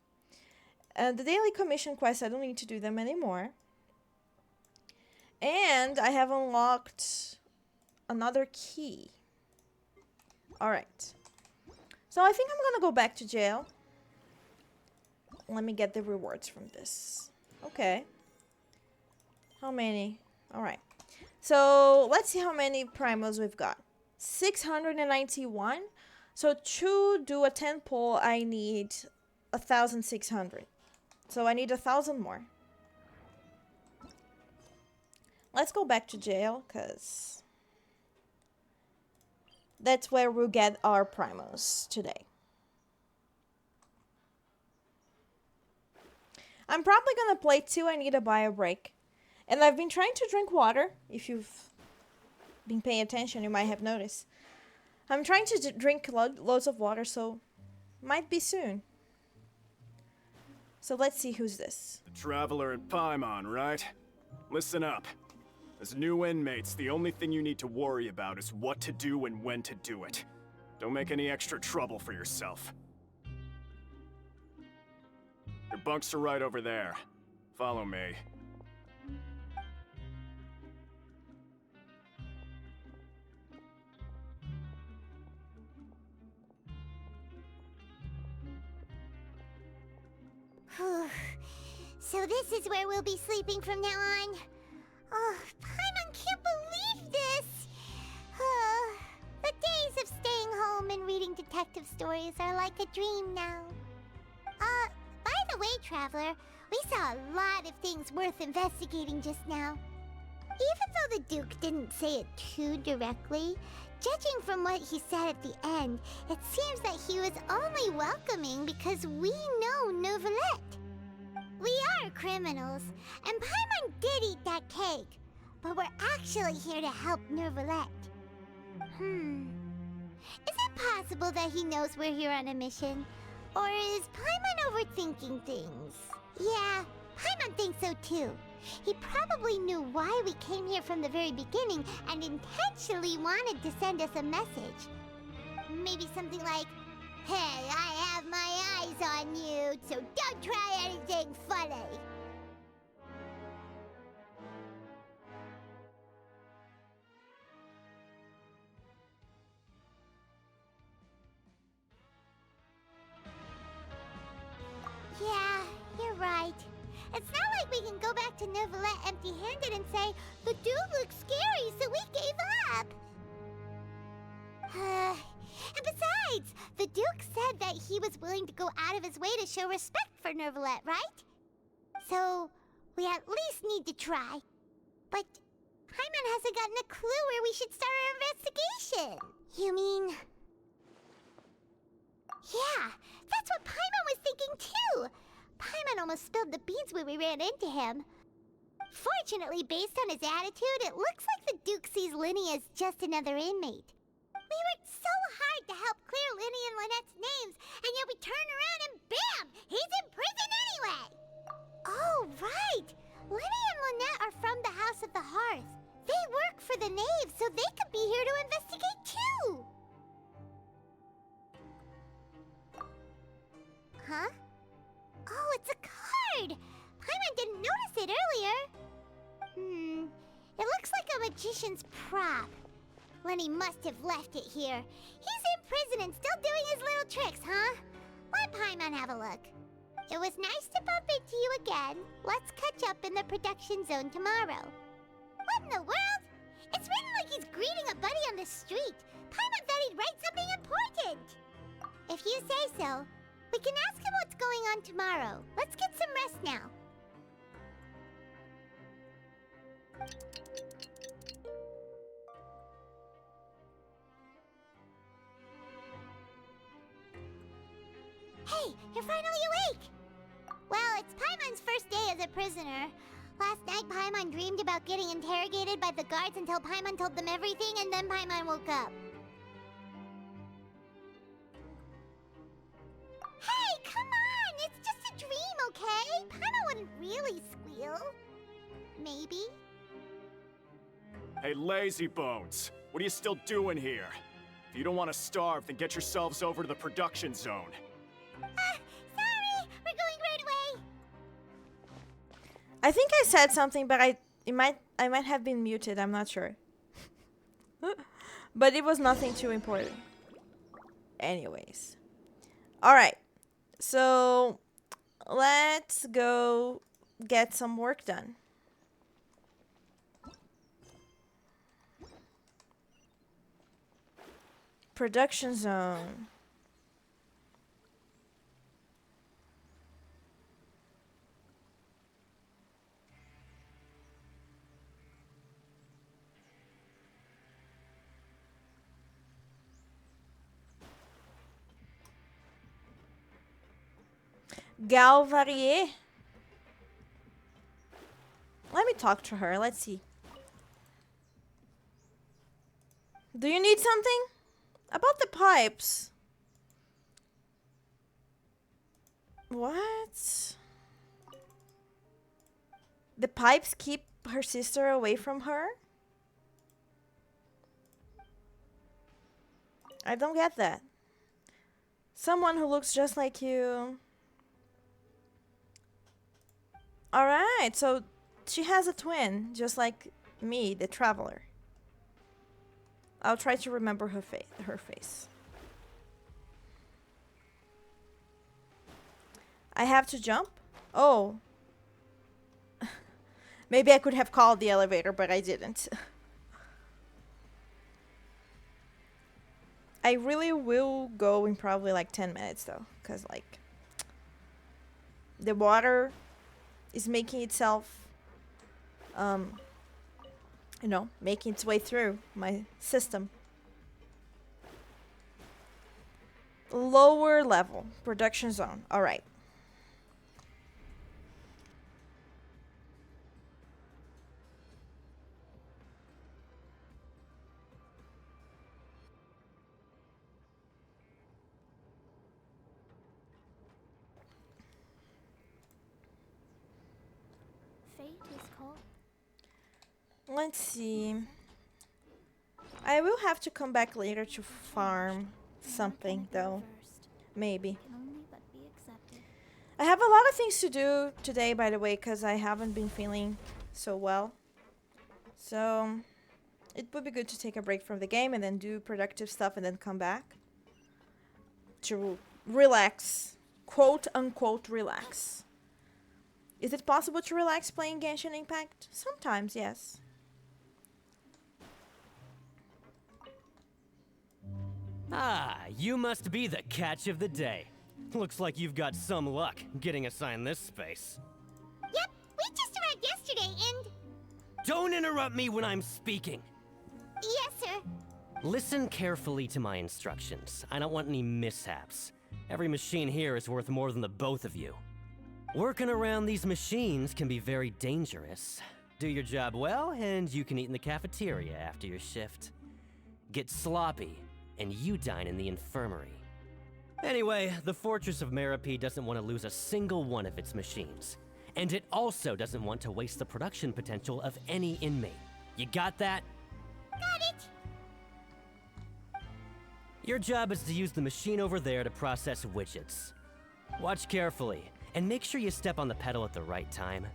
the daily commission quest. I don't need to do them anymore. And I have unlocked another key. Alright. So I think I'm gonna go back to jail. Let me get the rewards from this. Okay. How many? Alright. So let's see how many primos we've got. 691. So to do a 10 pull, I need 1,600. So I need 1,000 more. Let's go back to jail, because that's where we'll get our primos today. I'm probably gonna play till I need a bio break. And I've been trying to drink water. If you've been paying attention, you might have noticed. I'm trying to drink loads of water, so might be soon. So let's see who's this. The Traveler at Paimon, right? Listen up. As new inmates, the only thing you need to worry about is what to do and when to do it. Don't make any extra trouble for yourself. Your bunks are right over there. Follow me. So this is where we'll be sleeping from now on. Oh, Paimon can't believe this! The days of staying home and reading detective stories are like a dream now. By the way, Traveler, we saw a lot of things worth investigating just now. Even though the Duke didn't say it too directly, judging from what he said at the end, it seems that he was only welcoming because we know Neuvillette. We are criminals, and Paimon did eat that cake, but we're actually here to help Neuvillette. Is it possible that he knows we're here on a mission? Or is Paimon overthinking things? Yeah, Paimon thinks so too. He probably knew why we came here from the very beginning and intentionally wanted to send us a message. Maybe something like, "Hey, I have my eyes on you, so don't try anything funny." Yeah, you're right. It's not like we can go back to Neuvillette empty-handed and say, "The dude looks scary, so we gave up." And besides, the Duke said that he was willing to go out of his way to show respect for Neuvillette, right? So, we at least need to try. But Paimon hasn't gotten a clue where we should start our investigation. You mean... Yeah, that's what Paimon was thinking too! Paimon almost spilled the beans when we ran into him. Fortunately, based on his attitude, it looks like the Duke sees Linny as just another inmate. We worked so hard to help clear Linny and Lynette's names, and yet we turn around and bam! He's in prison anyway! Oh, right! Linny and Lynette are from the House of the Hearth. They work for the Knave, so they could be here to investigate too! Huh? Oh, it's a card! Paimon didn't notice it earlier. It looks like a magician's prop. Lenny must have left it here. He's in prison and still doing his little tricks, huh? Let Paimon have a look. It was nice to bump into you again. Let's catch up in the production zone tomorrow. What in the world? It's written like he's greeting a buddy on the street. Paimon thought he'd write something important. If you say so. We can ask him what's going on tomorrow. Let's get some rest now. Hey, you're finally awake! Well, it's Paimon's first day as a prisoner. Last night, Paimon dreamed about getting interrogated by the guards until Paimon told them everything, and then Paimon woke up. Hey, come on! It's just a dream, okay? Paimon wouldn't really squeal. Maybe. Hey, lazy bones! What are you still doing here? If you don't want to starve, then get yourselves over to the production zone. Sorry! We're going right away! I think I said something, but I I might have been muted, I'm not sure. But it was nothing too important. Anyways. Alright. So let's go get some work done. Production zone. Galvarier. Let me talk to her. Let's see. Do you need something? About the pipes. What? The pipes keep her sister away from her? I don't get that. Someone who looks just like you. Alright, so she has a twin, just like me, the traveler. I'll try to remember her face. I have to jump? Oh. Maybe I could have called the elevator, but I didn't. I really will go in probably like 10 minutes though, because like the water is making itself, you know, making its way through my system. Lower level, production zone. All right. Fate is called. Let's see. I will have to come back later to farm something though. Maybe. Can only but be accepted. I have a lot of things to do today, by the way, because I haven't been feeling so well. So it would be good to take a break from the game and then do productive stuff and then come back to relax. Quote unquote relax. Is it possible to relax playing Genshin Impact? Sometimes, yes. Ah, you must be the catch of the day. Looks like you've got some luck getting assigned this space. Yep, we just arrived yesterday and... Don't interrupt me when I'm speaking. Yes, sir. Listen carefully to my instructions. I don't want any mishaps. Every machine here is worth more than the both of you. Working around these machines can be very dangerous. Do your job well, and you can eat in the cafeteria after your shift. Get sloppy, and you dine in the infirmary. Anyway, the Fortress of Merope doesn't want to lose a single one of its machines. And it also doesn't want to waste the production potential of any inmate. You got that? Got it. Your job is to use the machine over there to process widgets. Watch carefully, and make sure you step on the pedal at the right time.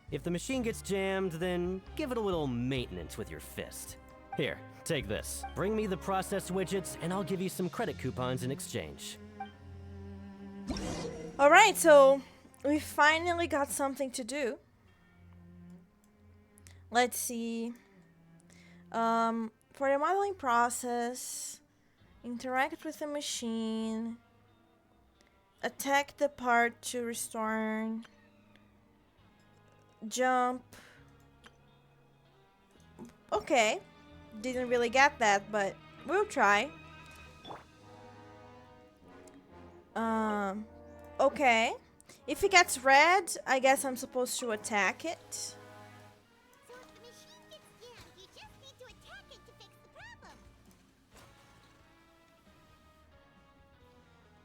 If the machine gets jammed, then give it a little maintenance with your fist. Here, take this. Bring me the processed widgets, and I'll give you some credit coupons in exchange. Alright, so we finally got something to do. Let's see. For the modeling process, interact with the machine, attack the part to restore, jump. Okay, didn't really get that, but we'll try. Okay. If it gets red, I guess I'm supposed to attack it. So if the machine gets jammed, you just need to attack it to fix the problem.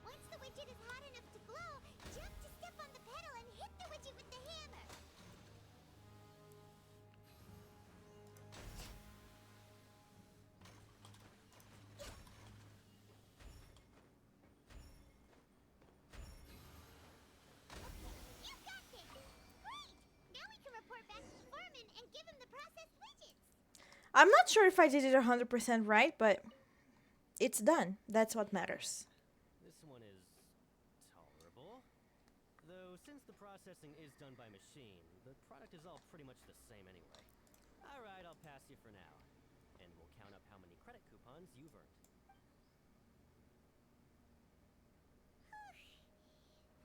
Once the widget is hot enough to glow, jump to step on the pedal and hit the widget with the hammer. You got this! Great! Now we can report I'm not sure if I did it 100% right, but it's done. That's what matters. This one is tolerable. Though, since the processing is done by machine, the product is all pretty much the same anyway. Alright, I'll pass you for now. And we'll count up how many credit coupons you've earned.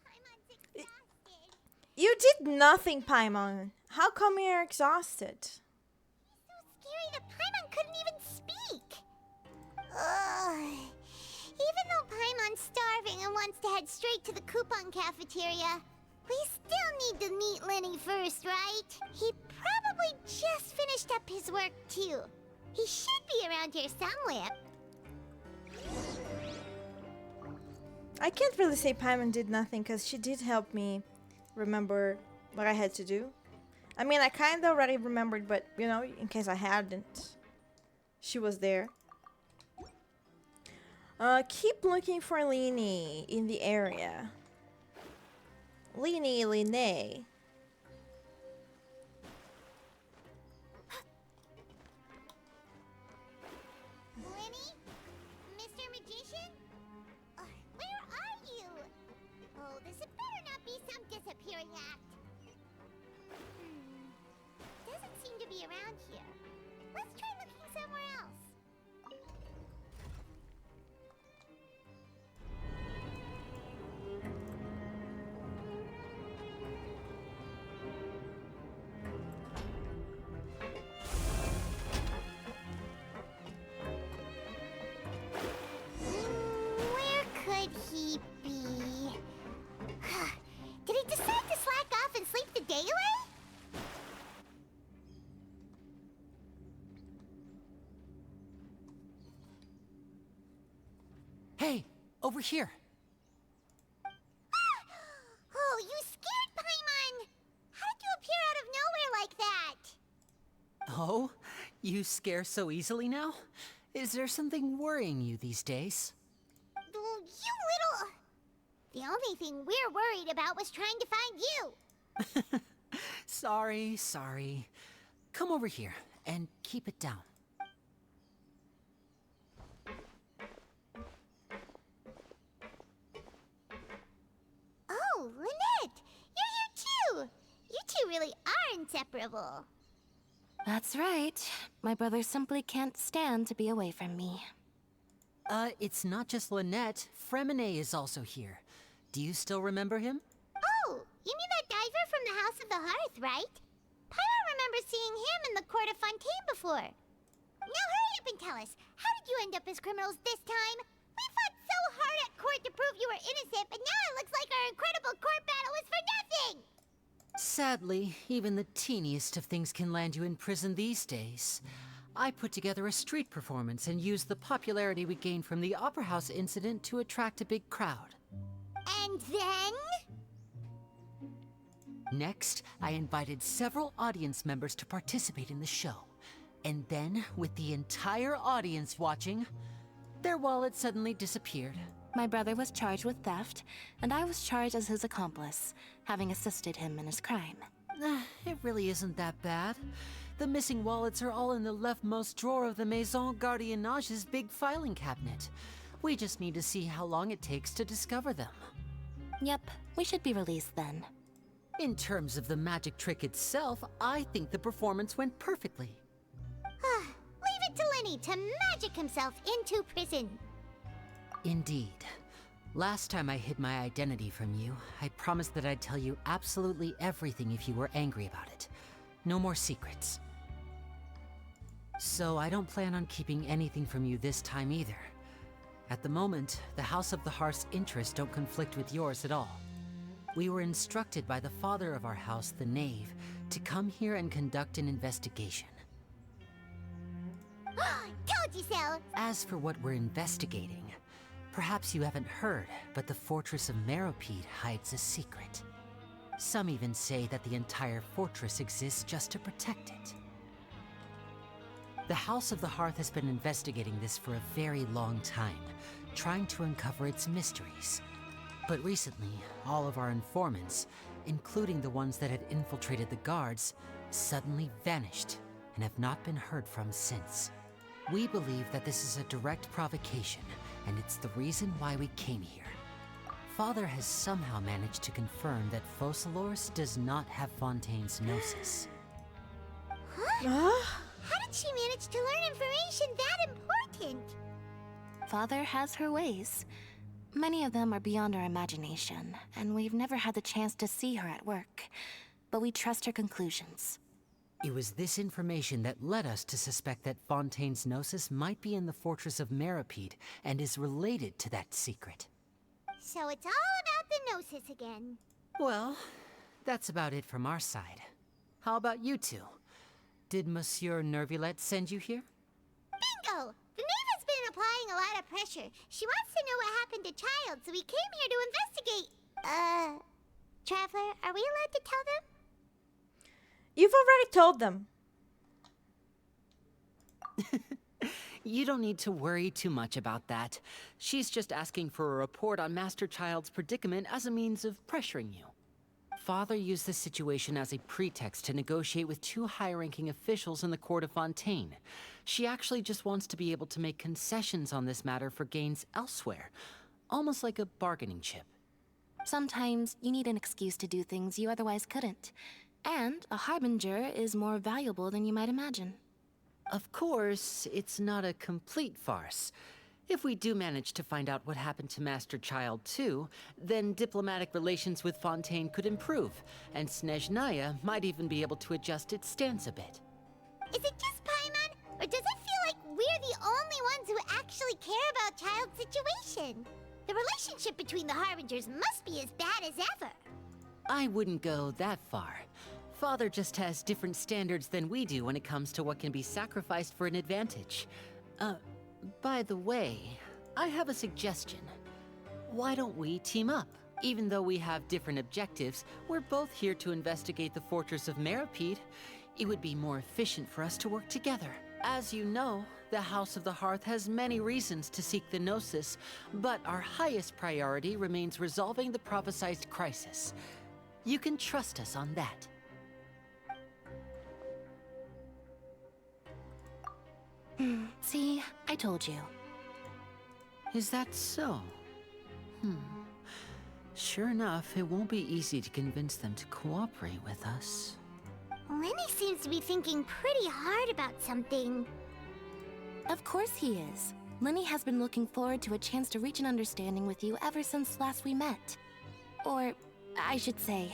Paimon's exhausted. You did nothing, Paimon. How come you're exhausted? So scary that Paimon couldn't even speak. Ugh. Even though Paimon's starving and wants to head straight to the coupon cafeteria, we still need to meet Lenny first, right? He probably just finished up his work, too. He should be around here somewhere. I can't really say Paimon did nothing because she did help me remember what I had to do. I mean, I kind of already remembered, but, you know, in case I hadn't, she was there. Keep looking for Lini in the area. Line. Lenny? Mr. Magician? Where are you? Oh, this had better not be some disappearing act. Doesn't seem to be around here. Let's try looking somewhere else. Where could he be? Did he decide to slack off and sleep the day away? Hey, over here. Oh, you scared Paimon! How did you appear out of nowhere like that? Oh, you scare so easily now? Is there something worrying you these days? Oh, you little... The only thing we're worried about was trying to find you. Sorry. Come over here and keep it down. Oh, Lynette! You're here too! You two really are inseparable. That's right. My brother simply can't stand to be away from me. It's not just Lynette. Fremine is also here. Do you still remember him? Oh, you mean that diver from the House of the Hearth, right? Pyro remembers seeing him in the Court of Fontaine before. Now hurry up and tell us, how did you end up as criminals this time? We fought so hard at court to prove you were innocent, but now it looks like our incredible court battle was for nothing! Sadly, even the teeniest of things can land you in prison these days. I put together a street performance and used the popularity we gained from the Opera House incident to attract a big crowd. And then? Next, I invited several audience members to participate in the show. And then, with the entire audience watching, their wallet suddenly disappeared. My brother was charged with theft, and I was charged as his accomplice, having assisted him in his crime. It really isn't that bad. The missing wallets are all in the leftmost drawer of the Maison Gardiennage's big filing cabinet. We just need to see how long it takes to discover them. Yep, we should be released then. In terms of the magic trick itself, I think the performance went perfectly. Leave it to Lenny to magic himself into prison. Indeed. Last time I hid my identity from you, I promised that I'd tell you absolutely everything if you were angry about it. No more secrets. So I don't plan on keeping anything from you this time either. At the moment, the House of the Hearth's interests don't conflict with yours at all. We were instructed by the father of our house, the Knave, to come here and conduct an investigation. Told you so! As for what we're investigating, perhaps you haven't heard, but the fortress of Meropide hides a secret. Some even say that the entire fortress exists just to protect it. The House of the Hearth has been investigating this for a very long time, trying to uncover its mysteries. But recently, all of our informants, including the ones that had infiltrated the guards, suddenly vanished, and have not been heard from since. We believe that this is a direct provocation, and it's the reason why we came here. Father has somehow managed to confirm that Focalors does not have Fontaine's Gnosis. Huh? How did she manage to learn information that important? Father has her ways. Many of them are beyond our imagination, and we've never had the chance to see her at work. But we trust her conclusions. It was this information that led us to suspect that Fontaine's Gnosis might be in the fortress of Meripede and is related to that secret. So it's all about the Gnosis again. Well, that's about it from our side. How about you two? Did Monsieur Nervulette send you here? Bingo! The Knave has been applying a lot of pressure. She wants to know what happened to Child, so we came here to investigate. Traveler, are we allowed to tell them? You've already told them. You don't need to worry too much about that. She's just asking for a report on Master Child's predicament as a means of pressuring you. Father used this situation as a pretext to negotiate with two high-ranking officials in the court of Fontaine. She actually just wants to be able to make concessions on this matter for gains elsewhere, almost like a bargaining chip. Sometimes you need an excuse to do things you otherwise couldn't. And a harbinger is more valuable than you might imagine. Of course, it's not a complete farce. If we do manage to find out what happened to Master Child too, then diplomatic relations with Fontaine could improve, and Snezhnaya might even be able to adjust its stance a bit. Is it just Paimon, or does it feel like we're the only ones who actually care about Child's situation? The relationship between the Harbingers must be as bad as ever. I wouldn't go that far. Father just has different standards than we do when it comes to what can be sacrificed for an advantage. By the way, I have a suggestion. Why don't we team up? Even though we have different objectives, we're both here to investigate the fortress of Meripede. It would be more efficient for us to work together. As you know, the House of the Hearth has many reasons to seek the Gnosis, but our highest priority remains resolving the prophesized crisis. You can trust us on that. See, I told you. Is that so? Sure enough, it won't be easy to convince them to cooperate with us. Lenny seems to be thinking pretty hard about something. Of course he is. Lenny has been looking forward to a chance to reach an understanding with you ever since last we met. Or, I should say,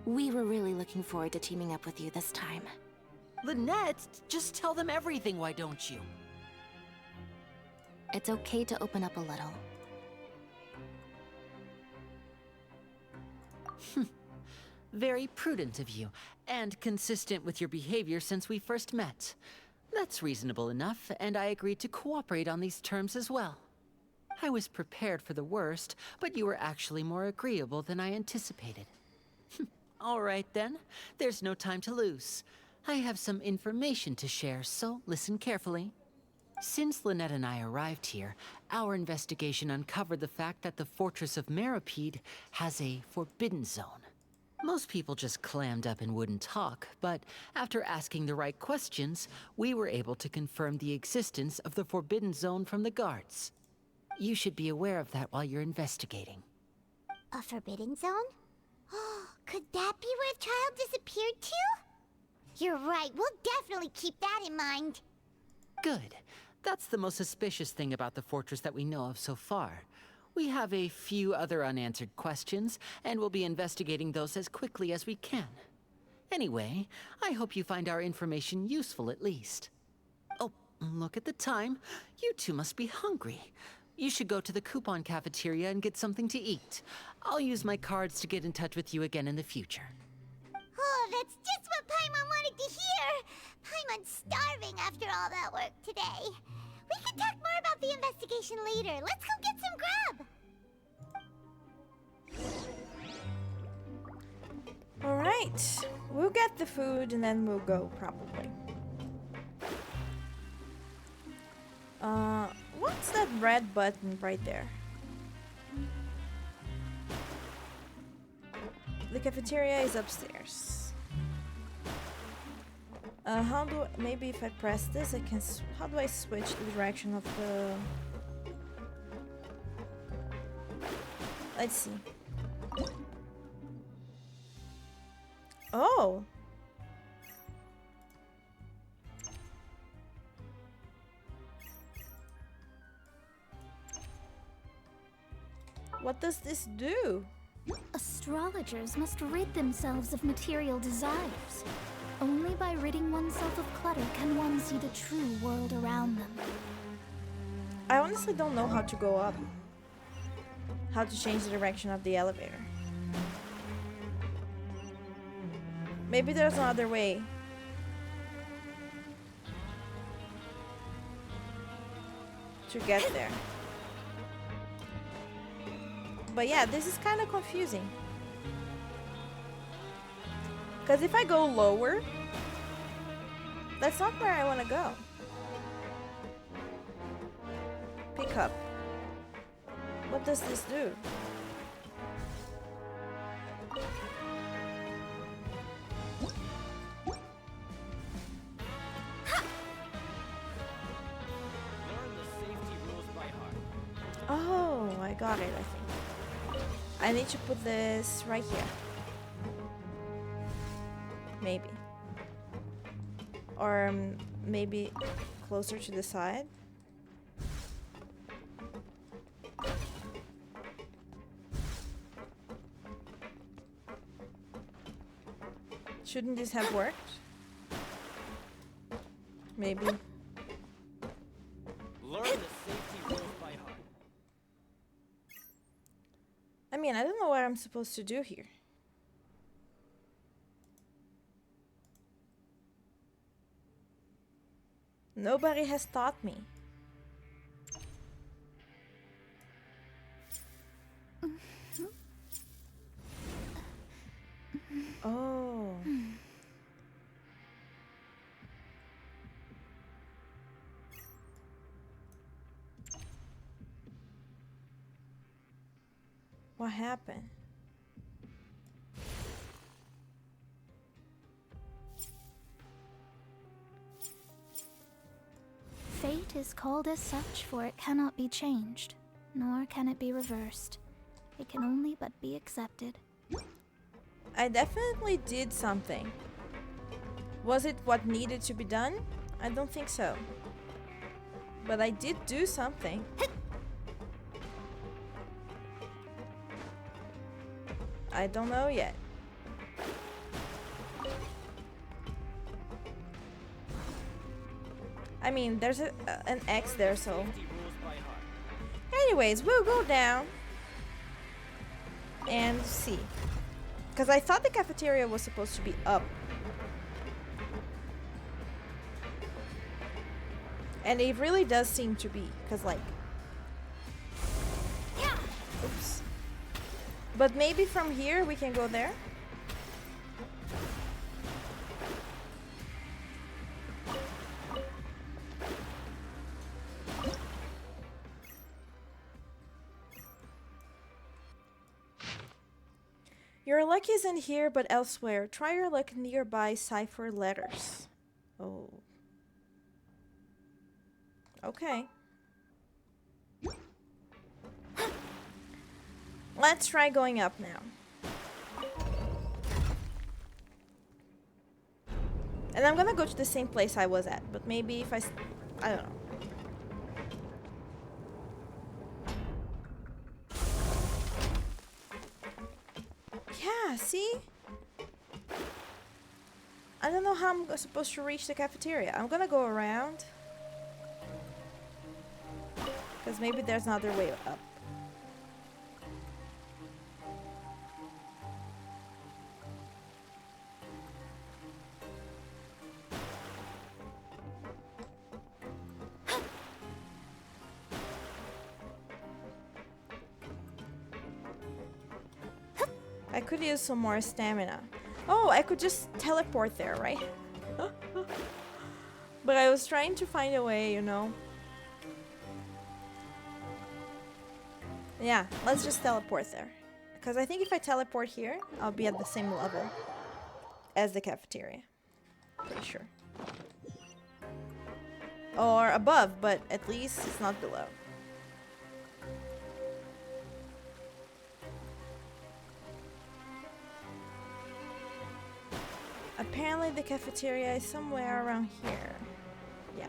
we were really looking forward to teaming up with you this time. Lynette, just tell them everything, why don't you? It's okay to open up a little. Very prudent of you, and consistent with your behavior since we first met. That's reasonable enough, and I agreed to cooperate on these terms as well. I was prepared for the worst, but you were actually more agreeable than I anticipated. All right then, there's no time to lose. I have some information to share, so listen carefully. Since Lynette and I arrived here, our investigation uncovered the fact that the Fortress of Meripede has a forbidden zone. Most people just clammed up and wouldn't talk, but after asking the right questions, we were able to confirm the existence of the forbidden zone from the guards. You should be aware of that while you're investigating. A forbidden zone? Could that be where Child disappeared to? You're right, we'll definitely keep that in mind. Good. That's the most suspicious thing about the fortress that we know of so far. We have a few other unanswered questions, and we'll be investigating those as quickly as we can. Anyway, I hope you find our information useful at least. Oh, look at the time. You two must be hungry. You should go to the coupon cafeteria and get something to eat. I'll use my cards to get in touch with you again in the future. Oh, that's just what Paimon wanted to hear! Paimon's starving after all that work today. We can talk more about the investigation later. Let's go get some grub! Alright, we'll get the food and then we'll go, probably. What's that red button right there? The cafeteria is upstairs. How do maybe if I press this, I can. How do I switch the direction of the? Let's see. Oh. What does this do? Astrologers must rid themselves of material desires. Only by ridding oneself of clutter can one see the true world around them. I honestly don't know how to go up. How to change the direction of the elevator. Maybe there's another way. To get there. But yeah, this is kind of confusing. Because if I go lower, that's not where I want to go. Pick up. What does this do? Oh, I got it, I think. I need to put this right here. Maybe. Or maybe closer to the side. Shouldn't this have worked? Maybe. Learn the safety rules by heart. I mean, I don't know what I'm supposed to do here. Nobody has taught me. Oh. What happened? Fate is called as such, for it cannot be changed, nor can it be reversed. It can only but be accepted. I definitely did something. Was it what needed to be done? I don't think so. But I did do something. I don't know yet. I mean, there's an X there, so... Anyways, we'll go down and see. Because I thought the cafeteria was supposed to be up. And it really does seem to be. Because, like... Oops. But maybe from here we can go there? Your luck isn't here, but elsewhere. Try your luck nearby cipher letters. Oh. Okay. Let's try going up now. And I'm gonna go to the same place I was at, but maybe if I don't know. Yeah, see? I don't know how I'm supposed to reach the cafeteria. I'm gonna go around. Because maybe there's another way up. I could use some more stamina. Oh, I could just teleport there, right? But I was trying to find a way, you know. Yeah, let's just teleport there. Because I think if I teleport here, I'll be at the same level as the cafeteria. Pretty sure. or above, but at least it's not below. Apparently the cafeteria is somewhere around here. Yeah.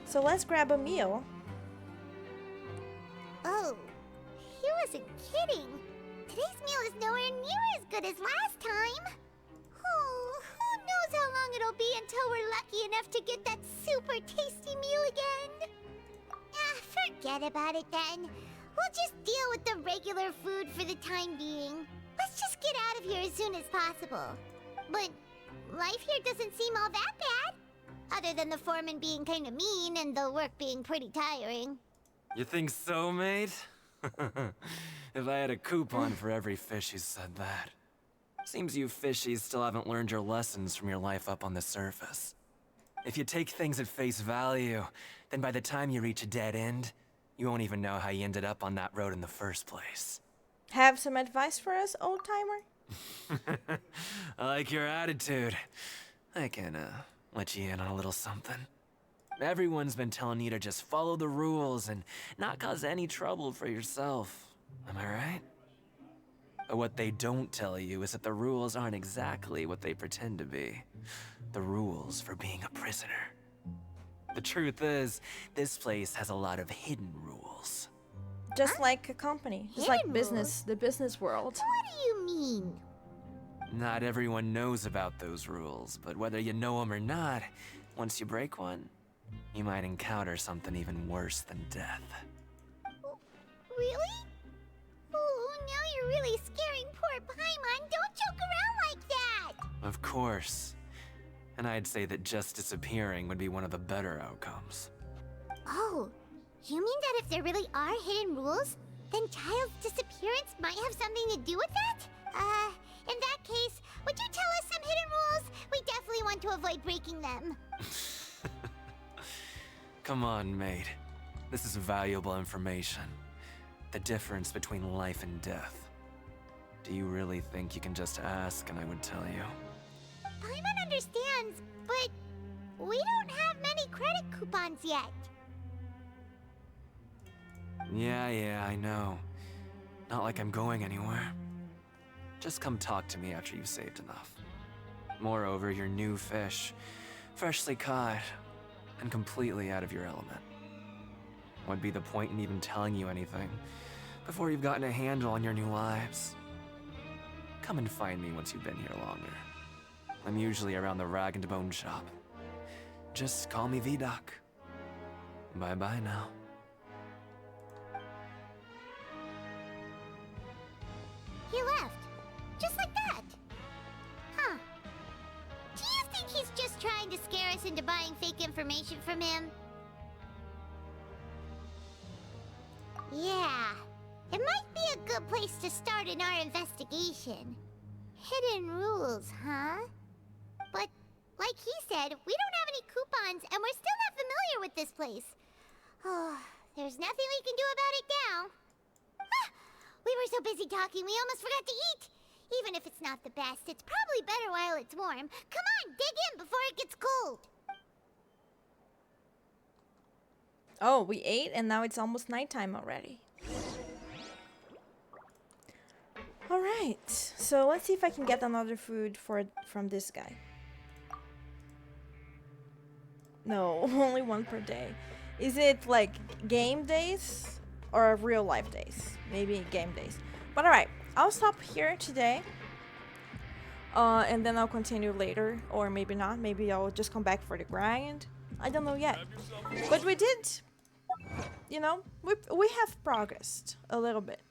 So let's grab a meal. Oh, he wasn't kidding. Today's meal is nowhere near as good as last time. Oh, who knows how long it'll be until we're lucky enough to get that super tasty meal again. Forget about it then. We'll just deal with the regular food for the time being. Let's just get out of here as soon as possible. But life here doesn't seem all that bad. Other than the foreman being kind of mean and the work being pretty tiring. You think so, mate? If I had a coupon for every fish who said that. Seems you fishies still haven't learned your lessons from your life up on the surface. If you take things at face value, then by the time you reach a dead end, you won't even know how you ended up on that road in the first place. Have some advice for us, old timer? I like your attitude. I can, let you in on a little something. Everyone's been telling you to just follow the rules and not cause any trouble for yourself. Am I right? But what they don't tell you is that the rules aren't exactly what they pretend to be. The rules for being a prisoner. The truth is, this place has a lot of hidden rules. Just like a company. Just like business, the business world. What do you mean? Not everyone knows about those rules, but whether you know them or not, once you break one, you might encounter something even worse than death. Really? Oh, now you're really scaring poor Paimon. Don't joke around like that! Of course. And I'd say that just disappearing would be one of the better outcomes. Oh, you mean that if there really are hidden rules, then Child's disappearance might have something to do with that? In that case, would you tell us some hidden rules? We definitely want to avoid breaking them. Come on, mate. This is valuable information. The difference between life and death. Do you really think you can just ask and I would tell you? Paimon understands, but we don't have many credit coupons yet. Yeah, I know. Not like I'm going anywhere. Just come talk to me after you've saved enough. Moreover, you're new fish, freshly caught, and completely out of your element. What'd be the point in even telling you anything before you've gotten a handle on your new lives? Come and find me once you've been here longer. I'm usually around the rag and bone shop. Just call me V-Doc. Bye-bye now. He left. Just like that. Huh. Do you think he's just trying to scare us into buying fake information from him? Yeah. It might be a good place to start in our investigation. Hidden rules, huh? But, like he said, we don't have any coupons, and we're still not familiar with this place. Oh, there's nothing we can do about it now. Ah, we were so busy talking, we almost forgot to eat. Even if it's not the best, it's probably better while it's warm. Come on, dig in before it gets cold. Oh, we ate and now it's almost nighttime already. Alright, so let's see if I can get another food from this guy. No, only one per day. Is it like game days or real life days? Maybe game days. But alright, I'll stop here today. And then I'll continue later, or maybe not. Maybe I'll just come back for the grind. I don't know yet. But we did, you know, we have progressed a little bit.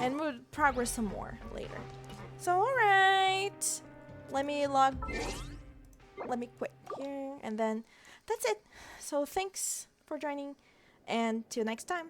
And we'll progress some more later. So alright. Let me quit here, and then that's it. So thanks for joining, and till next time.